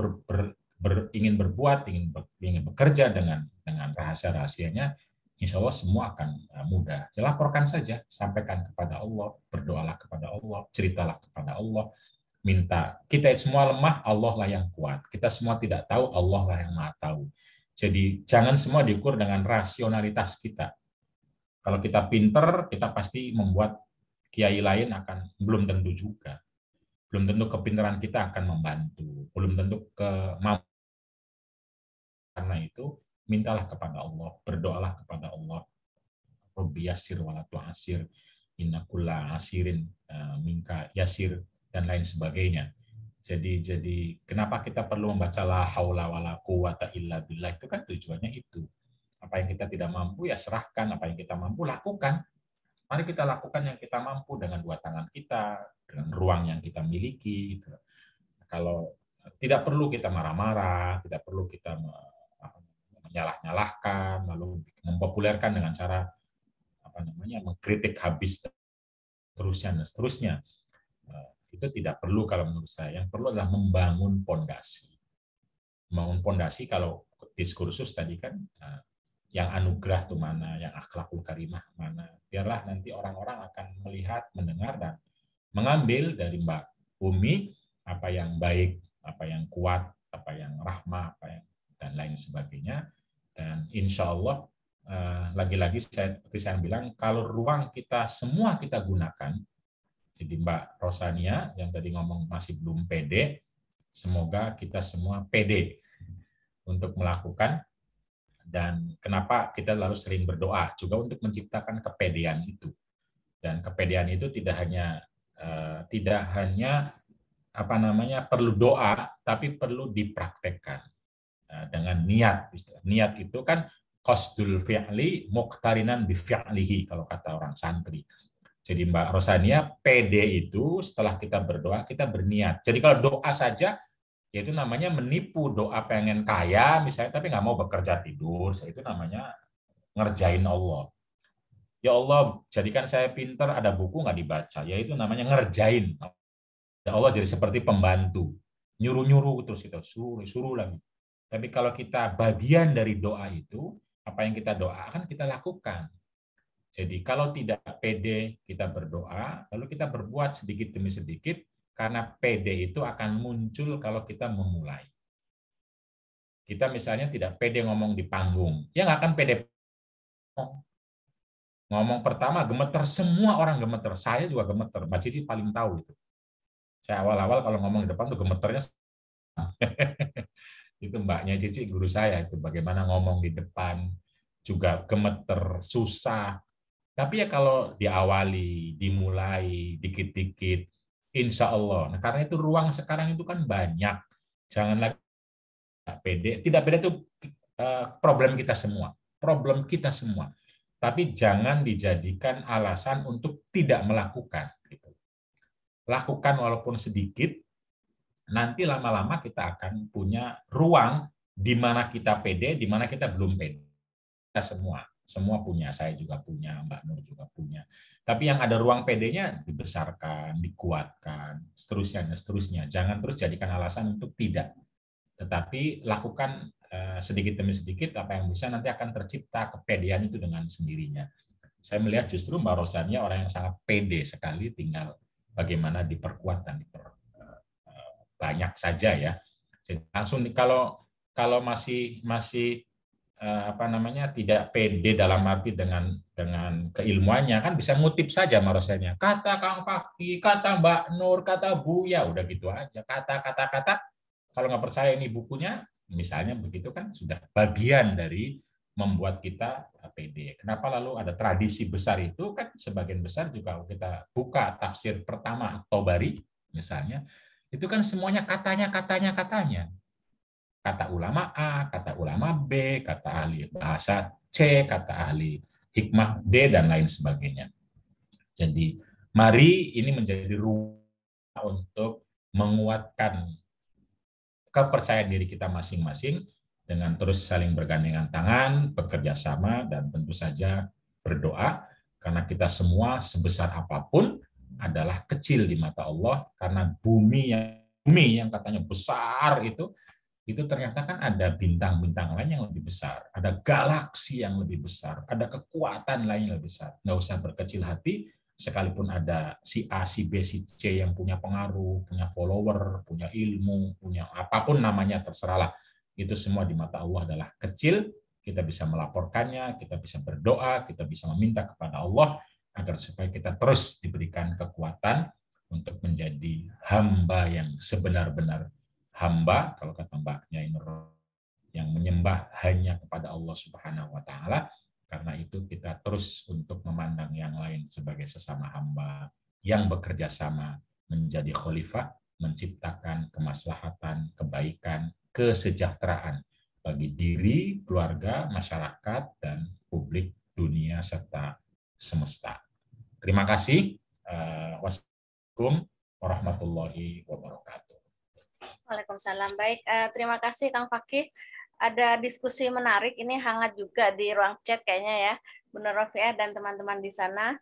ingin berbuat, ingin bekerja dengan rahasia-rahasianya, insya Allah semua akan mudah. Laporkan saja, sampaikan kepada Allah, berdoalah kepada Allah, ceritalah kepada Allah, minta. Kita semua lemah, Allah lah yang kuat. Kita semua tidak tahu, Allah lah yang maha tahu. Jadi jangan semua diukur dengan rasionalitas kita. Kalau kita pinter, kita pasti membuat kiai lain akan belum tentu juga. Belum tentu kepintaran kita akan membantu. Belum tentu kemampuan. Karena itu, mintalah kepada Allah, berdoalah kepada Allah. Rabbi yassir wala tu'assir, inna kulla asirin minka yasir, dan lain sebagainya. Jadi kenapa kita perlu membaca la haula wala quwata illa billah, itu kan tujuannya itu. Apa yang kita tidak mampu ya serahkan, apa yang kita mampu lakukan. Mari kita lakukan yang kita mampu dengan dua tangan kita, dengan ruang yang kita miliki. Gitu. Kalau tidak perlu kita marah-marah, tidak perlu kita menyalah-nyalahkan, lalu mempopulerkan dengan cara mengkritik habis dan seterusnya. Itu tidak perlu kalau menurut saya. Yang perlu adalah membangun pondasi. Membangun pondasi kalau diskursus tadi kan, yang anugerah itu mana, yang akhlakul karimah mana. Biarlah nanti orang-orang akan melihat, mendengar, dan mengambil dari Mbak Umi apa yang baik, apa yang kuat, apa yang rahmah, dan lain sebagainya. Dan insya Allah, lagi-lagi seperti saya bilang, kalau ruang kita semua kita gunakan, jadi Mbak Rosania yang tadi ngomong masih belum pede, semoga kita semua pede untuk melakukan. Dan kenapa kita lalu sering berdoa juga untuk menciptakan kepedean itu. Dan kepedean itu tidak hanya perlu doa, tapi perlu dipraktekkan dengan niat. Niat itu kan qasdul fi'li muqtarinan bi fi'lihi kalau kata orang santri. Jadi Mbak Rosania, pede itu setelah kita berdoa kita berniat. Jadi kalau doa saja yaitu namanya menipu, doa pengen kaya misalnya tapi nggak mau bekerja tidur, itu namanya ngerjain Allah. Ya Allah, jadikan saya pinter, ada buku nggak dibaca, yaitu namanya ngerjain. Ya Allah jadi seperti pembantu, nyuruh-nyuruh terus kita suruh lagi. Tapi kalau kita bagian dari doa itu, apa yang kita doakan kita lakukan. Jadi kalau tidak pede kita berdoa, lalu kita berbuat sedikit demi sedikit. Karena pede itu akan muncul kalau kita memulai. Kita misalnya tidak pede ngomong di panggung, ya nggak akan pede. Ngomong pertama gemeter, semua orang gemeter. Saya juga gemeter, Mbak Cici paling tahu itu. Saya awal-awal kalau ngomong di depan tuh gemeternya. Itu Mbaknya Cici, guru saya, itu bagaimana ngomong di depan, juga gemeter, susah. Tapi ya kalau diawali, dimulai, dikit-dikit, insya Allah. Nah, karena itu ruang sekarang itu kan banyak. Jangan lagi pede. Tidak pede itu problem kita semua. Problem kita semua. Tapi jangan dijadikan alasan untuk tidak melakukan. Lakukan walaupun sedikit. Nanti lama-lama kita akan punya ruang di mana kita pede, di mana kita belum pede. Kita semua punya, saya juga punya, Mbak Nur juga punya. Tapi yang ada ruang PD-nya dibesarkan, dikuatkan, seterusnya. Jangan terus jadikan alasan untuk tidak. Tetapi lakukan sedikit demi sedikit apa yang bisa, nanti akan tercipta kepedean itu dengan sendirinya. Saya melihat justru Mbak Rosania orang yang sangat pede sekali, tinggal bagaimana diperkuat dan banyak saja ya. Jadi langsung kalau masih tidak pede dalam arti dengan keilmuannya, kan bisa ngutip saja Marosanya. Kata Kang Fakih, kata Mbak Nur, kata Bu, ya udah gitu aja. Kata. Kalau nggak percaya ini bukunya, misalnya begitu kan sudah bagian dari membuat kita pede. Kenapa lalu ada tradisi besar itu kan sebagian besar juga kita buka tafsir pertama At-Tabari misalnya, itu kan semuanya katanya. Kata ulama A, kata ulama B, kata ahli bahasa C, kata ahli hikmah D, dan lain sebagainya. Jadi, mari ini menjadi ruang untuk menguatkan kepercayaan diri kita masing-masing dengan terus saling bergandengan tangan, bekerja sama, dan tentu saja berdoa, karena kita semua sebesar apapun adalah kecil di mata Allah, karena bumi yang katanya besar itu ternyata kan ada bintang-bintang lain yang lebih besar, ada galaksi yang lebih besar, ada kekuatan lain yang lebih besar. Nggak usah berkecil hati, sekalipun ada si A, si B, si C yang punya pengaruh, punya follower, punya ilmu, punya apapun namanya, terserahlah. itu semua di mata Allah adalah kecil. Kita bisa melaporkannya, kita bisa berdoa, kita bisa meminta kepada Allah agar supaya kita terus diberikan kekuatan untuk menjadi hamba yang sebenar-benar hamba, kalau kata Mbak Nyai Nur, yang menyembah hanya kepada Allah Subhanahu wa Ta'ala. Karena itu kita terus untuk memandang yang lain sebagai sesama hamba yang bekerja sama menjadi khalifah, menciptakan kemaslahatan, kebaikan, kesejahteraan bagi diri, keluarga, masyarakat, dan publik dunia serta semesta. Terima kasih. Wassalamualaikum warahmatullahi wabarakatuh. Waalaikumsalam. Baik, terima kasih Kang Fakih. Ada diskusi menarik, ini hangat juga di ruang chat kayaknya ya, Bu Nur Rofiah dan teman-teman di sana.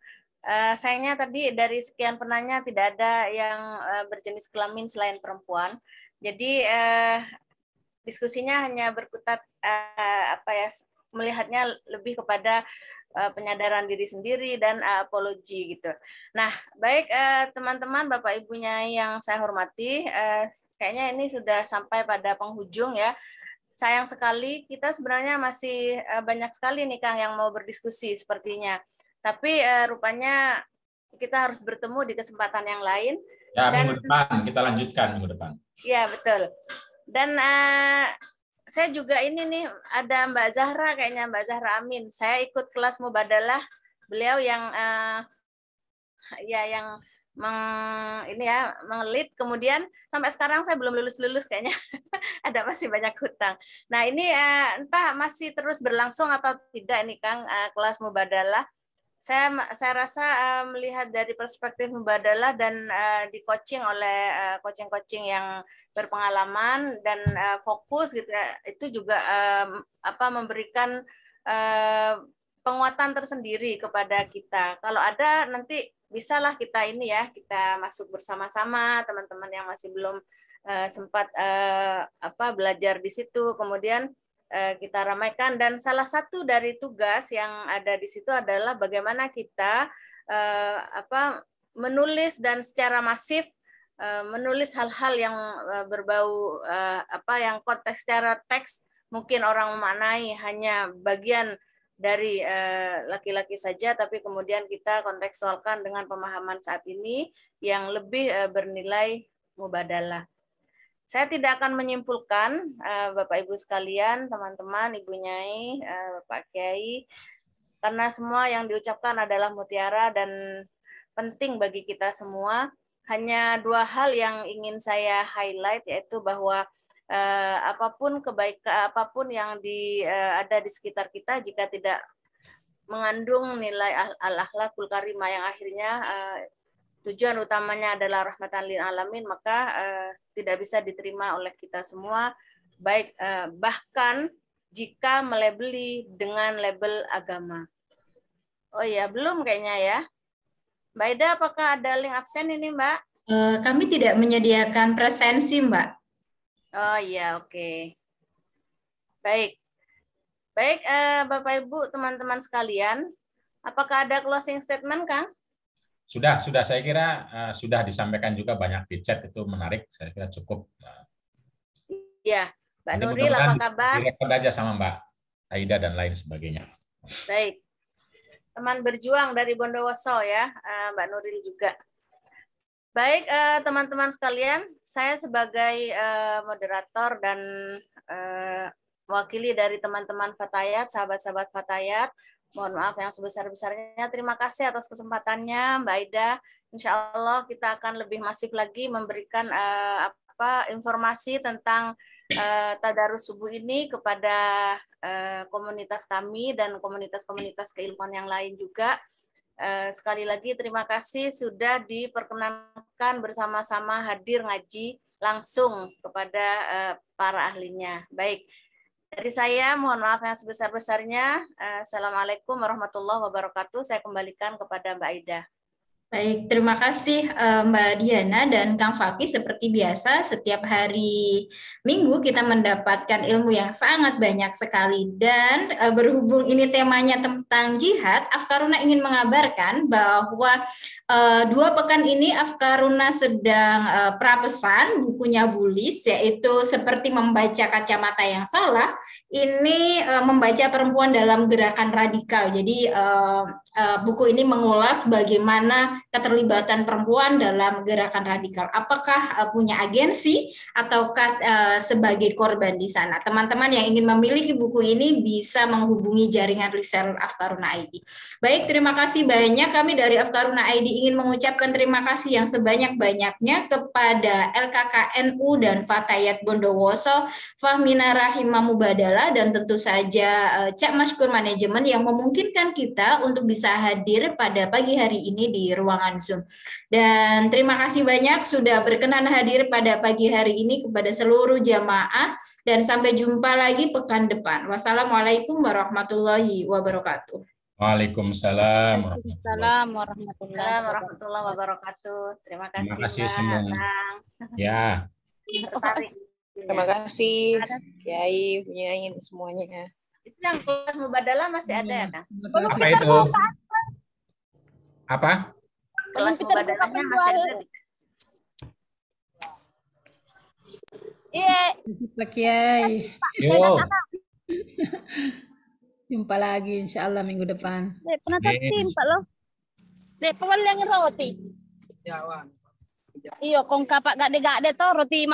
Sayangnya tadi dari sekian penanya tidak ada yang berjenis kelamin selain perempuan. Jadi diskusinya hanya berkutat melihatnya lebih kepada penyadaran diri sendiri dan apologi gitu. Nah, baik teman-teman, Bapak Ibunya yang saya hormati, kayaknya ini sudah sampai pada penghujung ya. Sayang sekali kita sebenarnya masih banyak sekali nih Kang yang mau berdiskusi sepertinya. Tapi rupanya kita harus bertemu di kesempatan yang lain. Ya, minggu depan kita lanjutkan minggu depan. Ya, betul. Dan saya juga ini nih ada Mbak Zahra, kayaknya Mbak Zahra Amin. Saya ikut kelas Mubadalah, beliau yang mengelit. Kemudian sampai sekarang saya belum lulus kayaknya. Ada masih banyak hutang. Nah ini entah masih terus berlangsung atau tidak ini Kang kelas Mubadalah. Saya rasa melihat dari perspektif Mubadalah dan di coaching oleh coaching-coaching yang berpengalaman dan fokus gitu ya, itu juga memberikan penguatan tersendiri kepada kita. Kalau ada nanti bisalah kita ini ya, kita masuk bersama-sama teman-teman yang masih belum sempat belajar di situ, kemudian kita ramaikan. Dan salah satu dari tugas yang ada di situ adalah bagaimana kita menulis dan secara masif menulis hal-hal yang berbau yang konteks secara teks mungkin orang memaknai hanya bagian dari laki-laki saja, tapi kemudian kita kontekstualkan dengan pemahaman saat ini yang lebih bernilai mubadalah. Saya tidak akan menyimpulkan, Bapak Ibu sekalian, teman-teman, Ibu Nyai, Pak Kiai, karena semua yang diucapkan adalah mutiara dan penting bagi kita semua. Hanya dua hal yang ingin saya highlight, yaitu bahwa apapun kebaikan, apapun yang ada di sekitar kita, jika tidak mengandung nilai al-akhlaqul karimah yang akhirnya tujuan utamanya adalah rahmatan lil alamin, maka tidak bisa diterima oleh kita semua, baik bahkan jika melabeli dengan label agama. Oh iya, belum kayaknya ya. Mbak Ida, apakah ada link absen ini, Mbak? Kami tidak menyediakan presensi, Mbak. Oh iya, oke. Baik. Baik, Bapak Ibu, teman-teman sekalian, apakah ada closing statement, Kang? Sudah. Saya kira sudah disampaikan juga banyak di chat, itu menarik. Saya kira cukup. Iya, Mbak Nuril, apa kabar? Direkod aja sama Mbak Aida dan lain sebagainya. Baik. Teman berjuang dari Bondowoso ya, Mbak Nuril juga. Baik, teman-teman sekalian, saya sebagai moderator dan mewakili dari teman-teman Fatayat, sahabat-sahabat Fatayat, mohon maaf yang sebesar-besarnya. Terima kasih atas kesempatannya, Mbak Aida. Insya Allah kita akan lebih masif lagi memberikan informasi tentang Tadarus Subuh ini kepada komunitas kami dan komunitas-komunitas keilmuan yang lain juga. Sekali lagi terima kasih sudah diperkenankan bersama-sama hadir ngaji langsung kepada para ahlinya. Baik, dari saya mohon maaf yang sebesar-besarnya. Assalamualaikum warahmatullahi wabarakatuh. Saya kembalikan kepada Mbak Aida. Baik, terima kasih Mbak Diana dan Kang Fakih. Seperti biasa, setiap hari Minggu kita mendapatkan ilmu yang sangat banyak sekali. Dan berhubung ini temanya tentang jihad, Afkaruna ingin mengabarkan bahwa 2 pekan ini Afkaruna sedang prapesan bukunya Bulis, yaitu seperti membaca kacamata yang salah. Ini membaca perempuan dalam gerakan radikal. Jadi buku ini mengulas bagaimana keterlibatan perempuan dalam gerakan radikal. Apakah punya agensi ataukah sebagai korban di sana? Teman-teman yang ingin memiliki buku ini bisa menghubungi jaringan reseller Afkaruna ID. Baik, terima kasih banyak. Kami dari Afkaruna ID ingin mengucapkan terima kasih yang sebanyak-banyaknya kepada LKKNU dan Fatayat Bondowoso, Fahmina Rahimah Mubadala, dan tentu saja Cak Maskur Manajemen yang memungkinkan kita untuk bisa hadir pada pagi hari ini di ruangan Zoom. Dan terima kasih banyak sudah berkenan hadir pada pagi hari ini kepada seluruh jamaah, dan sampai jumpa lagi pekan depan. Wassalamualaikum warahmatullahi wabarakatuh. Waalaikumsalam warahmatullahi wabarakatuh. Terima kasih semua. Ya. Terima kasih Kiai, Bunyain semuanya. Itu yang kelas Mubadalah masih ada ya, Kang? Apa itu? Apa? Kelas Mubadalahnya masih ada. Iya. Pak Kiai. Yo. Jumpa lagi insya Allah minggu depan. Pernah tim Pak lo. Dek, yang roti. Iya, kong kapak gak de to roti